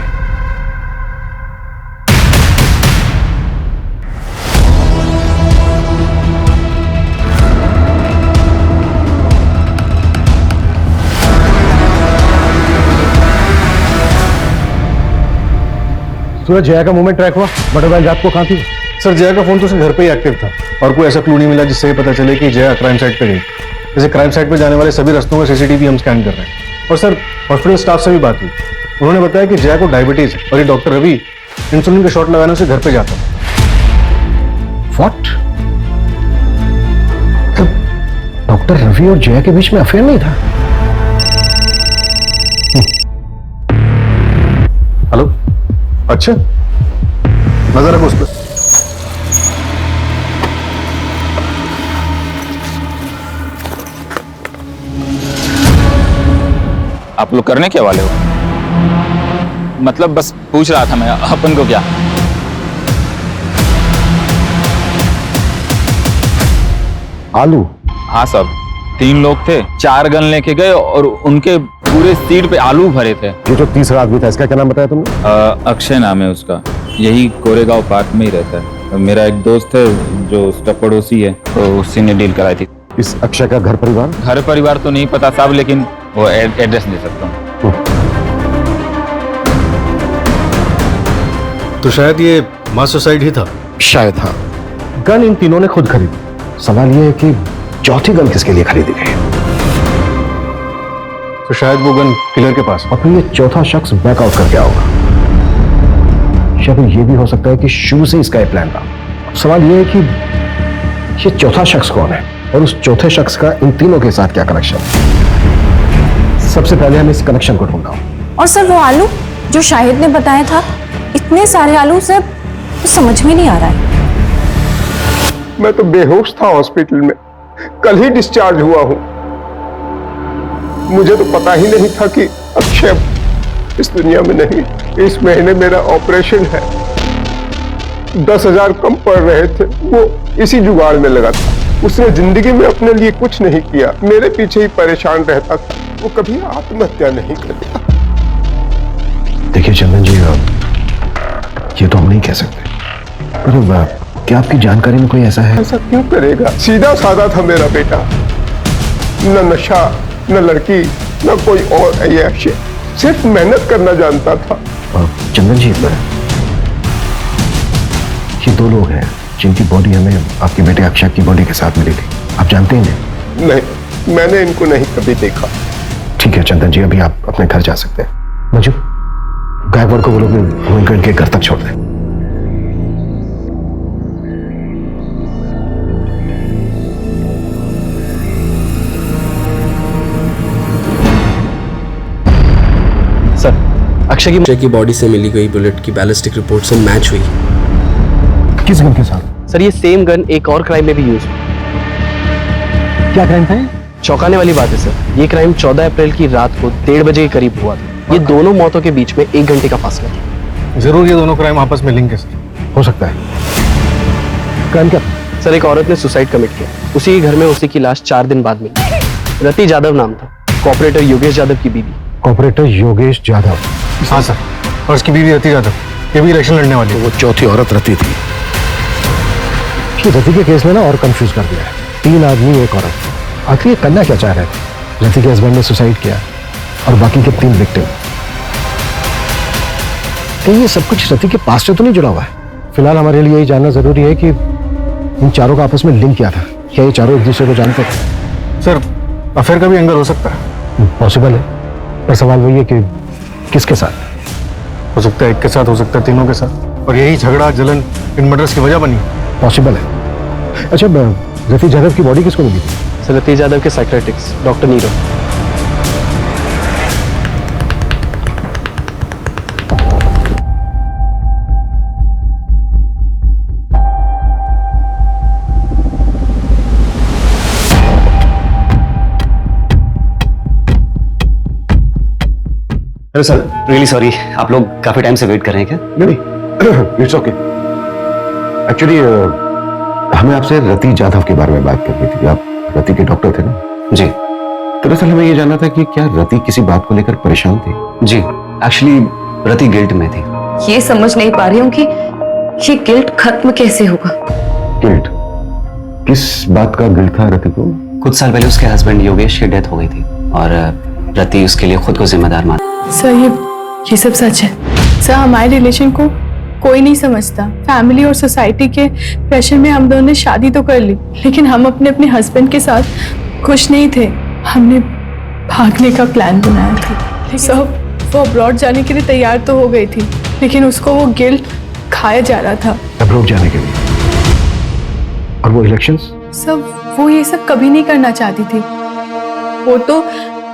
[SPEAKER 5] सूरज, जया का मूवमेंट ट्रैक हुआ? मोटरबाइक रात को कहाँ थी?
[SPEAKER 2] सर जया का फोन तो सिर्फ घर पे ही एक्टिव था और कोई ऐसा क्लू नहीं मिला जिससे ये पता चले कि जया क्राइम साइट पे गई। जैसे क्राइम साइट पे जाने वाले सभी रास्तों का सीसीटीवी हम स्कैन कर रहे हैं। और सर हॉस्पिटल स्टाफ से भी बात हुई, उन्होंने बताया कि जया को डायबिटीज है और ये डॉक्टर रवि इंसुलिन के शॉट लगाने से घर पे जाता है।
[SPEAKER 5] व्हाट? डॉक्टर रवि और जया के बीच में अफेयर नहीं था?
[SPEAKER 2] हेलो, अच्छा नजर रखो उस पर।
[SPEAKER 3] आप लोग करने क्या वाले हो? मतलब बस पूछ रहा था मैं, अपन को क्या?
[SPEAKER 5] आलू?
[SPEAKER 3] हाँ साहब, 3 लोग थे, 4 गन लेके गए और उनके पूरे सीट पे आलू भरे थे।
[SPEAKER 5] ये जो तीसरा आदमी था, इसका क्या नाम बताया तुमने?
[SPEAKER 3] अक्षय नाम है उसका, यही कोरेगांव पार्क में ही रहता है। मेरा एक दोस्त है जो उसका पड़ोसी है, तो उसी ने डील कराई थी।
[SPEAKER 5] इस अक्षय का घर परिवार
[SPEAKER 3] तो नहीं पता साहब, लेकिन वो एड्रेस दे सकता हूँ।
[SPEAKER 2] तो शायद ये मास सुसाइड ही था।
[SPEAKER 5] शायद हाँ। गन इन तीनों ने खुद खरीदी। सवाल ये है कि चौथी गन किसके लिए खरीदी गई?
[SPEAKER 2] तो शायद वो गन किलर के पास।
[SPEAKER 5] और फिर ये चौथा शख्स बैकआउट करके आओगा। या फिर ये भी हो सकता है कि शुरू से इसका एक प्लान था। सवाल ये है कि ये चौथा शख्स कौन है और उस चौथे शख्स का इन तीनों के साथ क्या कनेक्शन है? सबसे पहले हम इस कनेक्शन को ढूंढना हो।
[SPEAKER 6] और सर वो आलू जो शाहिद ने बताया था, इतने सारे आलू सर, तो समझ में नहीं आ रहा है।
[SPEAKER 22] मैं तो बेहोश था हॉस्पिटल में, कल ही डिस्चार्ज हुआ हूं। मुझे तो पता ही नहीं था कि अक्षय इस दुनिया में नहीं। इस महीने मेरा ऑपरेशन है, 10,000 कम पड़ रहे थे, वो इसी जुगाड़ में लगा था। उसने जिंदगी में अपने लिए कुछ नहीं किया, मेरे पीछे ही परेशान रहता था। वो कभी आत्महत्या नहीं करता।
[SPEAKER 5] देखिए चंदन जी, ये तो हम नहीं कह सकते, पर क्या आपकी जानकारी में कोई ऐसा है?
[SPEAKER 22] ऐसा क्यों करेगा? सीधा साधा था मेरा बेटा, न नशा, न लड़की, न कोई और ऐश, सिर्फ मेहनत करना जानता था।
[SPEAKER 5] चंदन जी, ये 2 लोग हैं जिनकी बॉडी हमें आपके बेटे अक्षय की बॉडी के साथ मिली थी। आप जानते हैं इन्हें?
[SPEAKER 22] नहीं, मैंने इनको नहीं कभी देखा।
[SPEAKER 5] ठीक है चंदन जी, अभी आप अपने घर जा सकते हैं। मंजू, गायकवाड़ को बोलो कि इनके घर तक छोड़ दें।
[SPEAKER 15] अक्षय की बॉडी से मिली गई बुलेट की बैलिस्टिक रिपोर्ट से मैच हुई।
[SPEAKER 5] किस गन के साथ?
[SPEAKER 15] सर ये सेम गन एक और क्राइम में भी यूज हुई।
[SPEAKER 5] क्या क्राइम था?
[SPEAKER 15] चौंकाने वाली बात है सर, ये क्राइम 14 अप्रैल की रात को 1:30 बजे के करीब हुआ था। ये दोनों मौतों के बीच में 1 घंटे का फासला था।
[SPEAKER 2] जरूर ये दोनों क्राइम आपस में लिंक है सर।
[SPEAKER 5] हो सकता है। क्राइम क्या?
[SPEAKER 15] सर एक औरत ने सुसाइड कमिट किया, उसी के घर में उसी की लाश 4 दिन बाद मिली। रति यादव नाम था, कॉपरेटर योगेश यादव की बीवी।
[SPEAKER 5] कॉपरेटर योगेश यादव?
[SPEAKER 2] हाँ सर, और उसकी बीवी रति यादव, ये भी इलेक्शन लड़ने वाली।
[SPEAKER 5] वो चौथी औरत रति थी। रति के केस में ना और कंफ्यूज कर दिया है। 3 आदमी, 1 औरत। आखिर ये करना क्या चाह रहे थे? रति के हस्बैंड ने सुसाइड किया और बाकी के 3 विक्टिम। कहीं ये सब कुछ रति के पास से तो नहीं जुड़ा हुआ है? फिलहाल हमारे लिए यही जानना जरूरी है कि इन चारों का आपस में लिंक क्या था। क्या ये चारों एक दूसरे को जानते थे?
[SPEAKER 2] सर अफेयर का भी एंगल हो सकता है।
[SPEAKER 5] पॉसिबल है, पर सवाल वही है कि किसके साथ?
[SPEAKER 15] हो सकता है एक के साथ, हो सकता है तीनों के साथ, और यही झगड़ा जलन इन मर्डर्स की वजह बनी।
[SPEAKER 5] पॉसिबल है। अच्छा, रफीक यादव की बॉडी किसको मिली थी?
[SPEAKER 15] सर रफीक यादव के psychiatrist doctor Nirav.
[SPEAKER 18] Hello sir, really sorry, आप लोग काफी टाइम से वेट कर रहे हैं क्या?
[SPEAKER 5] नहीं, इट्स ओके। एक्चुअली हमें आपसे रति जाधव के बारे में बात करनी थी। आप रति के डॉक्टर थे ना?
[SPEAKER 18] जी।
[SPEAKER 5] दरअसल हमें ये जानना था कि क्या रति किसी बात को लेकर परेशान थी?
[SPEAKER 18] जी, एक्चुअली रति गिल्ट में थी।
[SPEAKER 17] ये समझ नहीं पा रही हूँ कि ये गिल्ट खत्म कैसे होगा।
[SPEAKER 5] गिल्ट? किस बात का गिल्ट था रति को?
[SPEAKER 18] कुछ साल पहले उसके हस्बैंड योगेश की डेथ हो गई थी और रति उसके लिए खुद को जिम्मेदार मान।
[SPEAKER 19] सर ये सब सच है। सर हमारे रिलेशन को कोई नहीं समझता। फैमिली और सोसाइटी के प्रेशर में हम दोनों ने शादी तो कर ली, लेकिन हम अपने अपने हस्बैंड के साथ खुश नहीं थे। हमने भागने का प्लान बनाया था। सर वो अब्रॉड जाने के लिए तैयार तो हो गई थी, लेकिन उसको वो गिल्ट खाया जा रहा था।
[SPEAKER 5] अब्रॉड जाने के लिए? और वो इलेक्शंस?
[SPEAKER 19] सर वो ये सब कभी नहीं करना चाहती थी। वो तो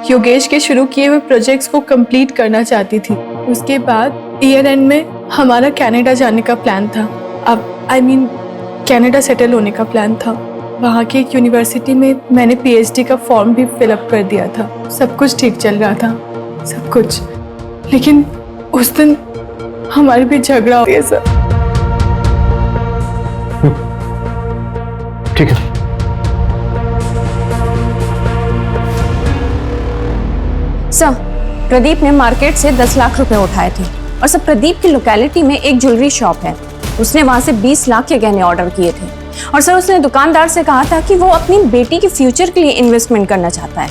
[SPEAKER 19] योगेश के शुरू किए हुए प्रोजेक्ट्स को कंप्लीट करना चाहती थी। उसके बाद ईयर एंड में हमारा कनाडा जाने का प्लान था। अब कनाडा सेटल होने का प्लान था। वहाँ की एक यूनिवर्सिटी में मैंने पीएचडी का फॉर्म भी फिलअप कर दिया था। सब कुछ ठीक चल रहा था, सब कुछ। लेकिन उस दिन हमारे बीच झगड़ा हो गया सर।
[SPEAKER 5] ठीक है।
[SPEAKER 12] सर, प्रदीप ने मार्केट से 10 लाख रुपए उठाए थे और सर प्रदीप की लोकेलिटी में एक ज्वेलरी शॉप है, उसने वहां से 20 लाख के गहने ऑर्डर किए थे और सर उसने दुकानदार से कहा था कि वो अपनी बेटी के फ्यूचर के लिए इन्वेस्टमेंट करना चाहता है।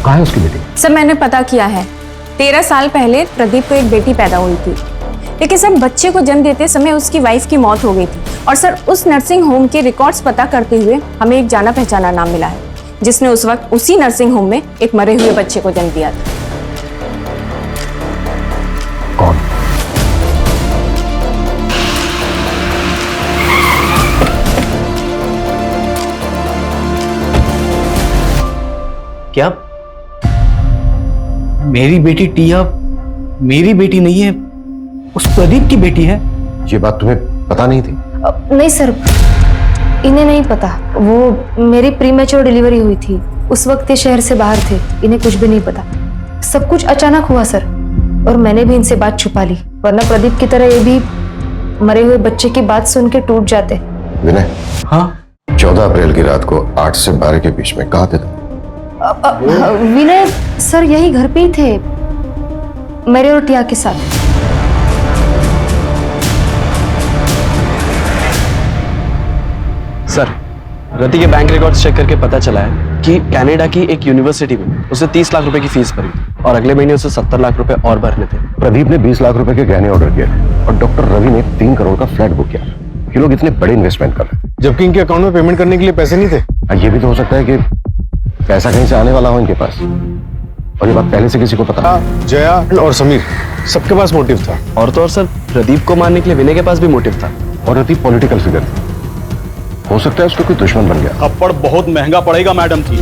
[SPEAKER 5] कहाँ है उसकी बेटी?
[SPEAKER 12] सर मैंने पता किया है, 13 साल पहले प्रदीप को एक बेटी पैदा हुई थी, लेकिन सर बच्चे को जन्म देते समय उसकी वाइफ की मौत हो गई थी और सर उस नर्सिंग होम के रिकॉर्ड्स पता करते हुए हमें एक जाना पहचाना नाम मिला है जिसने उस वक्त उसी नर्सिंग होम में एक मरे हुए बच्चे को जन्म दिया था।
[SPEAKER 5] कौन?
[SPEAKER 15] क्या मेरी बेटी टिया मेरी बेटी नहीं है, उस प्रदीप की बेटी है?
[SPEAKER 5] ये बात तुम्हें पता नहीं थी?
[SPEAKER 17] नहीं सर, इन्हें नहीं पता। वो मेरी प्रीमेच्योर डिलीवरी हुई थी, उस वक्त ये शहर से बाहर थे, इन्हें कुछ भी नहीं पता। सब कुछ अचानक हुआ सर, और मैंने भी इनसे बात छुपा ली, वरना प्रदीप की तरह ये भी मरे हुए बच्चे की बात सुन के टूट जाते।
[SPEAKER 5] विनय,
[SPEAKER 15] हाँ?
[SPEAKER 5] 14 अप्रैल की रात को 8 से 12 के बीच में कहाँ थे तुम?
[SPEAKER 17] विनय सर यही घर पे ही थे, मेरे और टिया के साथ।
[SPEAKER 15] सर, रति के बैंक रिकॉर्ड्स चेक करके पता चला है कि कनाडा की एक यूनिवर्सिटी में उसने 30 लाख रुपए की फीस भरी और अगले महीने उसे 70 लाख रुपए और भरने थे।
[SPEAKER 5] प्रदीप ने 20 लाख रुपए के गहने ऑर्डर किए थे और डॉक्टर रवि ने 3 करोड़ का फ्लैट बुक किया। ये लोग इतने बड़े इन्वेस्टमेंट कर रहे थे,
[SPEAKER 15] जबकि इनके अकाउंट में पेमेंट करने के लिए पैसे नहीं थे।
[SPEAKER 5] ये भी तो हो सकता है कि पैसा कहीं से आने वाला हो इनके पास, और ये बात पहले से किसी को पता?
[SPEAKER 15] जया और समीर, सबके पास मोटिव था। और तो और सर, प्रदीप को मारने के लिए विनय के पास भी मोटिव था।
[SPEAKER 5] और रति पॉलिटिकल फिगर थी, हो सकता है उसका कोई दुश्मन बन गया।
[SPEAKER 20] थप्पड़ बहुत महंगा पड़ेगा मैडम जी।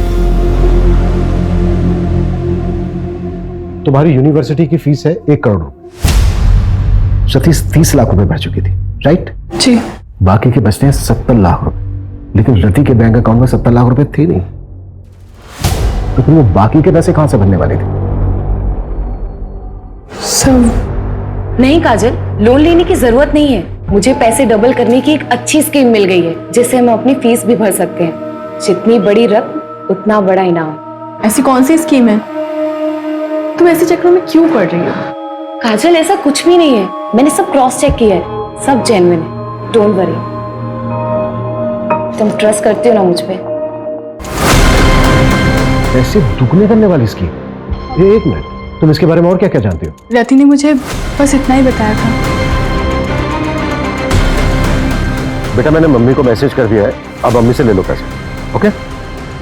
[SPEAKER 5] तुम्हारी यूनिवर्सिटी की फीस है 1 करोड़ रुपए, सतीश 30 लाख रुपए भर चुकी थी, राइट?
[SPEAKER 19] जी।
[SPEAKER 5] बाकी के बचते हैं 70 लाख रुपए, लेकिन रति के बैंक अकाउंट में 70 लाख रुपए थे नहीं, तो फिर वो बाकी के पैसे कहां से भरने वाले थे?
[SPEAKER 17] नहीं काजल, लोन लेने की जरूरत नहीं है। मुझे पैसे डबल करने की एक अच्छी स्कीम मिल गई है, जिससे हम अपनी फीस भी भर सकते हैं। जितनी बड़ी रकम उतना बड़ा इनाम।
[SPEAKER 19] ऐसी कौन सी स्कीम है? तुम ऐसे चक्रों में क्यों पड़ रही हो?
[SPEAKER 17] काजल ऐसा कुछ भी नहीं है, मैंने सब क्रॉस चेक किया है, सब जेन्युइन है, डोंट वरी। तुम ट्रस्ट करते हो ना मुझ पे?
[SPEAKER 5] ऐसे दुगने करने वाली स्कीम? एक मिनट, तुम इसके बारे में और क्या क्या जानती हो?
[SPEAKER 19] रति ने मुझे बस इतना ही बताया था।
[SPEAKER 5] बेटा मैंने मम्मी को मैसेज कर दिया है, अब मम्मी से ले लो पैसे। ओके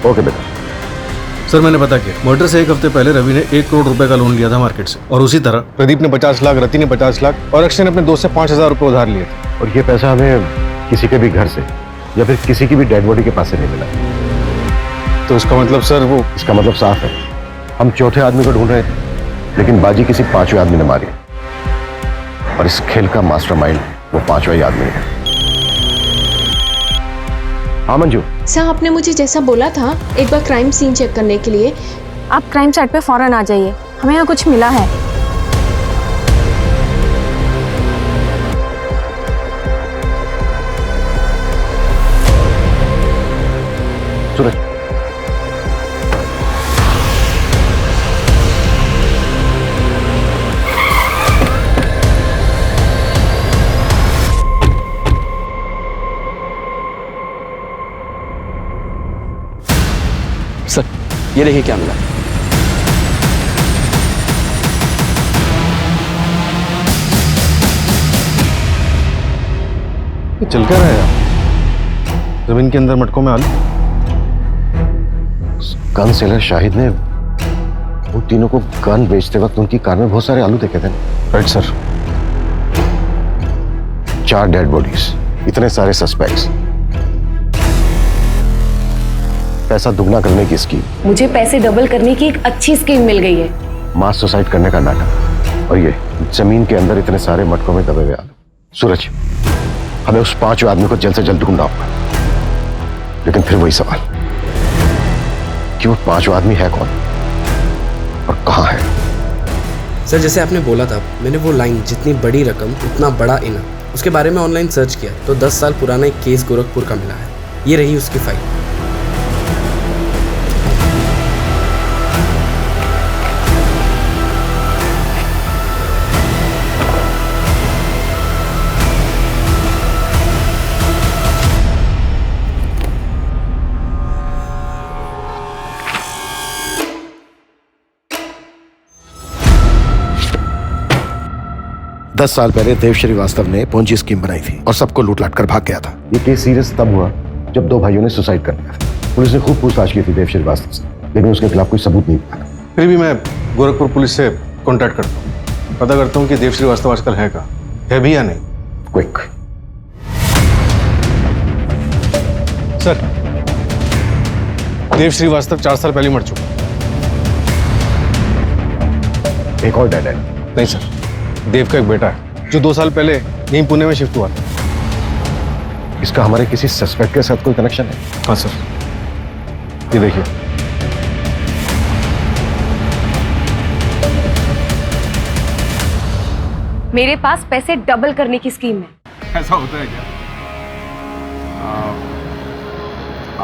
[SPEAKER 5] ओके बेटा।
[SPEAKER 13] सर मैंने पता किया, मर्डर से 1 हफ्ते पहले रवि ने 1 करोड़ रुपए का लोन लिया था मार्केट से, और उसी तरह प्रदीप ने 50 लाख, रति ने 50 लाख और अक्षय ने अपने दोस्त से 5,000 रुपए उधार लिए थे।
[SPEAKER 5] और ये पैसा हमें किसी के भी घर से या फिर किसी की भी डेड बॉडी के पास से नहीं मिला।
[SPEAKER 13] तो इसका मतलब सर वो,
[SPEAKER 5] इसका मतलब साफ है, हम चौथे आदमी को ढूंढ रहे थे, लेकिन बाजी किसी 5वें आदमी ने मारी, और इस खेल का मास्टरमाइंड वो 5वां ही आदमी है। हाँ मंजू।
[SPEAKER 21] सर आपने मुझे जैसा बोला था एक बार क्राइम सीन चेक करने के लिए,
[SPEAKER 12] आप क्राइम साइट पे फौरन आ जाइए, हमें यहाँ कुछ मिला है।
[SPEAKER 5] सूरज,
[SPEAKER 1] सर ये देखिए क्या मिला।
[SPEAKER 13] ये चल क्या रहा है यार? जमीन के अंदर मटकों में आलू।
[SPEAKER 5] गन सेलर शाहिद ने वो तीनों को गन बेचते वक्त उनकी कार में बहुत सारे आलू देखे थे।
[SPEAKER 13] Right sir.
[SPEAKER 5] 4 डेड बॉडीज, इतने सारे सस्पेक्ट्स, पैसा दुगना करने की स्कीम।
[SPEAKER 17] मुझे पैसे डबल करने की एक अच्छी स्कीम मिल गई है।
[SPEAKER 5] मास सुसाइड करने का नाटक, और ये जमीन के अंदर इतने सारे मटकों में दबे हुए आलू। सूरज, हमें उस 5वें आदमी को जल्द से जल्द ढूंढना होगा, लेकिन फिर वही सवाल कि वो 5वां आदमी है कौन और कहां है।
[SPEAKER 23] सर जैसे आपने बोला था, मैंने वो लाइन जितनी बड़ी रकम उतना बड़ा इनाम, उसके बारे में ऑनलाइन सर्च किया तो 10 साल पुराना एक केस गोरखपुर का मिला है। ये रही उसकी फाइल।
[SPEAKER 5] दस साल पहले देव श्रीवास्तव ने पोंजी स्कीम बनाई थी और सबको लूट-लाट कर भाग गया था। ये केस सीरियस तब हुआ जब 2 भाइयों ने सुसाइड कर लिया था। पुलिस ने खूब पूछताछ की थी देव श्रीवास्तव से, लेकिन उसके खिलाफ कोई सबूत नहीं था।
[SPEAKER 13] फिर भी मैं गोरखपुर पुलिस से कांटेक्ट करता हूँ, पता करता हूँ कि देव श्रीवास्तव आजकल है कहाँ, है भी या नहीं।
[SPEAKER 5] क्विक।
[SPEAKER 13] सर देव श्रीवास्तव 4 साल पहले मर चुका।
[SPEAKER 5] एक और डेड है।
[SPEAKER 13] नहीं सर, देव का एक बेटा है जो 2 साल पहले यहीं पुणे में शिफ्ट हुआ था।
[SPEAKER 5] इसका हमारे किसी सस्पेक्ट के साथ कोई कनेक्शन है?
[SPEAKER 13] हाँ सर, ये देखिए।
[SPEAKER 17] मेरे पास पैसे डबल करने की स्कीम है।
[SPEAKER 13] ऐसा होता है क्या?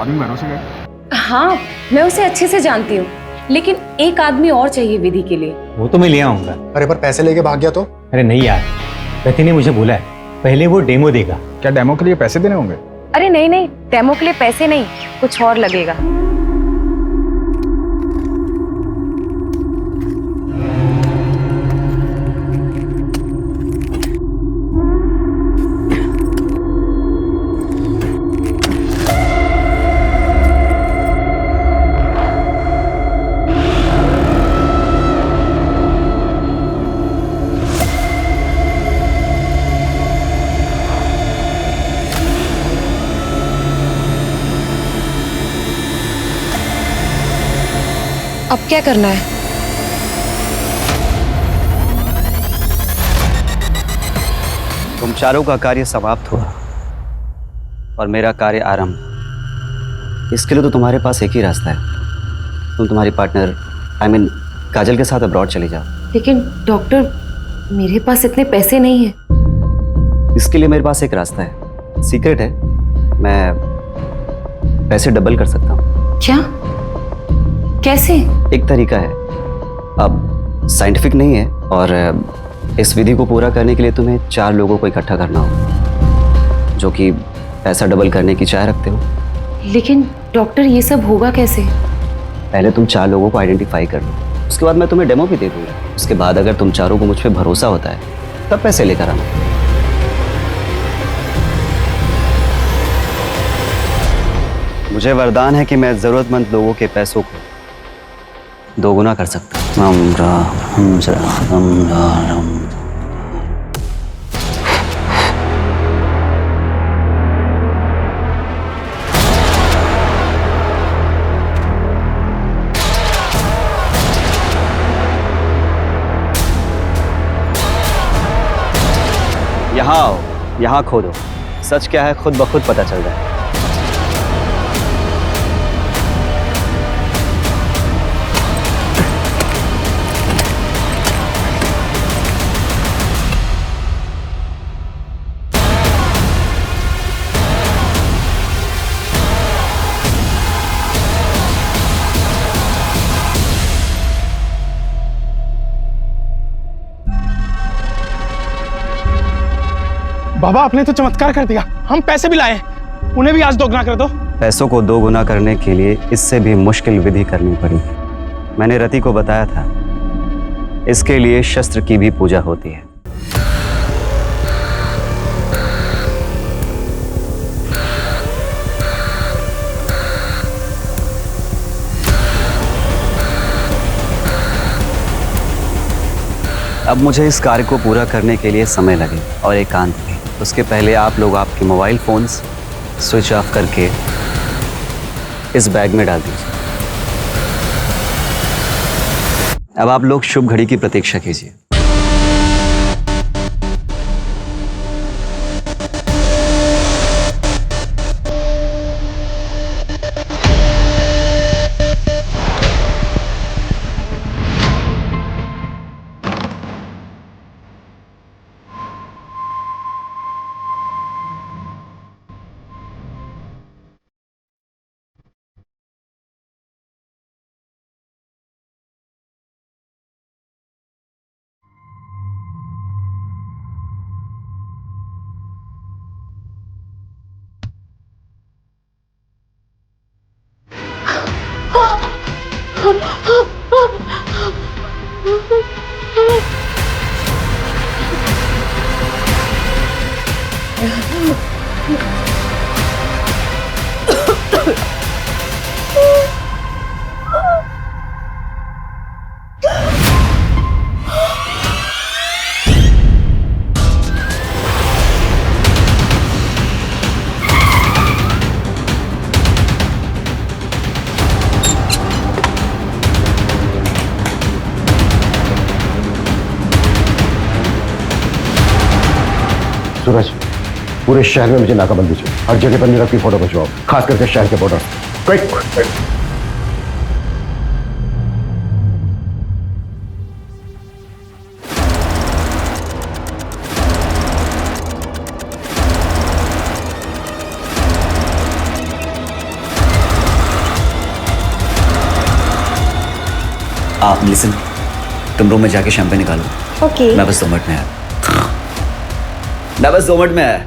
[SPEAKER 13] आदमी भरोसे गए?
[SPEAKER 17] हाँ, मैं उसे अच्छे से जानती हूँ, लेकिन एक आदमी और चाहिए विधि के लिए।
[SPEAKER 7] वो तो मैं ले आऊंगा।
[SPEAKER 24] अरे पर पैसे लेके भाग गया तो?
[SPEAKER 7] अरे नहीं यार, रति ने मुझे बोला है पहले वो डेमो देगा।
[SPEAKER 3] क्या डेमो के लिए पैसे देने होंगे?
[SPEAKER 17] अरे नहीं नहीं, डेमो के लिए पैसे नहीं, कुछ और लगेगा। अब क्या करना है?
[SPEAKER 18] तुम चारों का कार्य समाप्त हुआ और मेरा कार्य आरंभ। इसके लिए तो तुम्हारे पास एक ही रास्ता है, तुम तुम्हारी पार्टनर काजल के साथ अब्रॉड चली जाओ।
[SPEAKER 17] लेकिन डॉक्टर, मेरे पास इतने पैसे नहीं हैं।
[SPEAKER 18] इसके लिए मेरे पास एक रास्ता है, सीक्रेट है, मैं पैसे डबल कर सकता हूँ।
[SPEAKER 17] क्या? कैसे?
[SPEAKER 18] एक तरीका है, अब साइंटिफिक नहीं है, और इस विधि को पूरा करने के लिए तुम्हें 4 लोगों को इकट्ठा करना होगा जो कि पैसा डबल करने की चाह रखते हो।
[SPEAKER 17] लेकिन डॉक्टर, ये सब होगा कैसे?
[SPEAKER 18] पहले तुम 4 लोगों को आइडेंटिफाई कर लो, उसके बाद मैं तुम्हें डेमो भी दे दूंगा। उसके बाद अगर तुम चारों को मुझ पर भरोसा होता है तब पैसे लेकर आना। मुझे वरदान है कि मैं जरूरतमंद लोगों के पैसों को दोगुना कर सकता हूँ। रम राम रम राम। यहाँ आओ, यहाँ खोदो, सच क्या है खुद ब खुद पता चल जाए।
[SPEAKER 1] बाबा आपने तो चमत्कार कर दिया, हम पैसे भी लाए, उन्हें भी आज दोगुना कर दो।
[SPEAKER 18] पैसों को दोगुना करने के लिए इससे भी मुश्किल विधि करनी पड़ी। मैंने रति को बताया था, इसके लिए शस्त्र की भी पूजा होती है। अब मुझे इस कार्य को पूरा करने के लिए समय लगे और एकांत भी। उसके पहले आप लोग आपके मोबाइल फोन्स स्विच ऑफ करके इस बैग में डाल दीजिए। अब आप लोग शुभ घड़ी की प्रतीक्षा कीजिए।
[SPEAKER 5] सूरज, पूरे शहर में मुझे नाकाबंदी चाहिए। हर जगह पर नीरव की फोटो खिंचवाओ, खास करके शहर के बॉर्डर। क्विक।
[SPEAKER 18] आप लिसन, तुम रूम में जाके शैंपेन निकालो।
[SPEAKER 12] ओके।
[SPEAKER 18] मैं बस 2 मिनट में आया। मैं बस 2 मिनट में आया।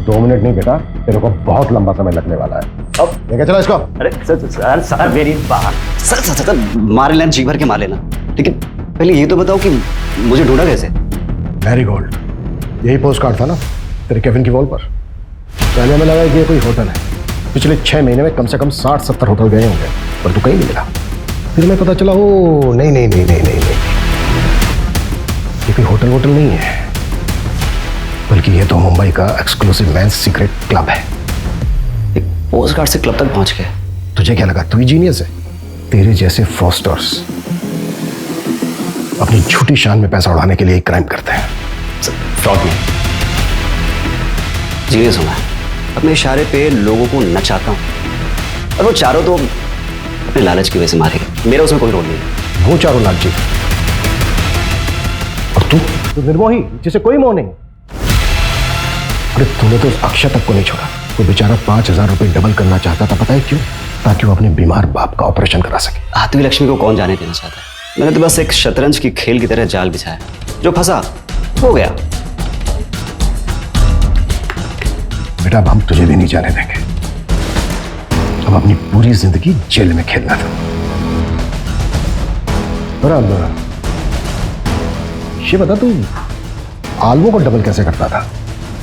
[SPEAKER 5] 2 मिनट नहीं बेटा, तेरे को बहुत लंबा समय लगने वाला है। अब लेके चला इसको।
[SPEAKER 18] अरे सर मेरी बात। सर मार लेना, जी भर के मार लेना, ठीक है। पहले ये तो बताओ कि मुझे ढूंढा कैसे?
[SPEAKER 5] मैरीगोल्ड, यही पोस्ट कार्ड था ना तेरे केविन की वॉल पर। पहले हमें लगा कि ये कोई होटल है। पिछले 6 महीने में कम से कम 60-70 होटल गए होंगे, पर तू कहीं नहीं मिला। फिर मैं पता चला, ओ नहीं, ये कोई होटल वोटल नहीं है, बल्कि ये तो मुंबई का एक्सक्लूसिव मेंस सीक्रेट क्लब है।
[SPEAKER 18] एक पोस्ट कार्ड से क्लब तक पहुंच गए।
[SPEAKER 5] तुझे क्या लगा तू ही जीनियस है? तेरे जैसे फ्रॉस्टर्स अपनी झूठी शान में पैसा उड़ाने के लिए क्राइम करते हैं।
[SPEAKER 18] फ्रॉड नहीं, जीनियस हूं मैं। अपने इशारे पे लोगों को नचाता हूं, और वो चारों तो अपने लालच की वजह से मारेगा। मेरा उसमें कोई रोल नहीं है।
[SPEAKER 5] वो चारों लालची, और तू निर्मोही जिसे कोई मोह नहीं। अरे तूने तो उस अक्षय तक को नहीं छोड़ा। वो बेचारा 5000 रुपए डबल करना चाहता था, पता है क्यों? ताकि वो अपने बीमार बाप का ऑपरेशन करा सके।
[SPEAKER 18] आत्मी लक्ष्मी को कौन जाने देना चाहता है? मैंने तो बस एक शतरंज की खेल की तरह जाल बिछाया, जो फंसा हो गया।
[SPEAKER 5] बेटा अब हम तुझे भी नहीं जाने देंगे। अब अपनी पूरी जिंदगी जेल में खेलना था। बराबर। ये बता तू आलवों को डबल कैसे करता था?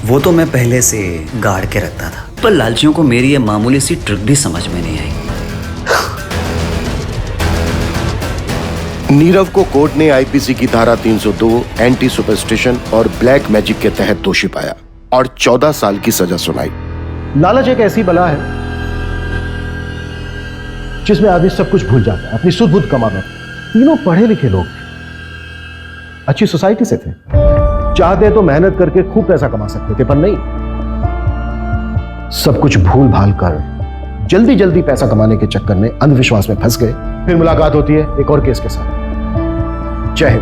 [SPEAKER 18] वो तो मैं पहले से गाड़ के रखता था, पर लालचियों को मेरी ये मामूली सी ट्रिक भी समझ में नहीं आई।
[SPEAKER 8] नीरव को कोर्ट ने आईपीसी की धारा 302 एंटी सुपरस्टिशन और ब्लैक मैजिक के तहत दोषी पाया और 14 साल की सजा सुनाई।
[SPEAKER 5] लालच एक ऐसी बला है जिसमें आदमी सब कुछ भूल जाता है, अपनी सुध बुध कमा बैठा। तीनों पढ़े लिखे लोग अच्छी सोसाइटी से थे, चाहते तो मेहनत करके खूब पैसा कमा सकते थे, पर नहीं, सब कुछ भूल भाल कर जल्दी जल्दी पैसा कमाने के चक्कर में अंधविश्वास में फंस गए। फिर मुलाकात होती है एक और केस के साथ। जय हिंद।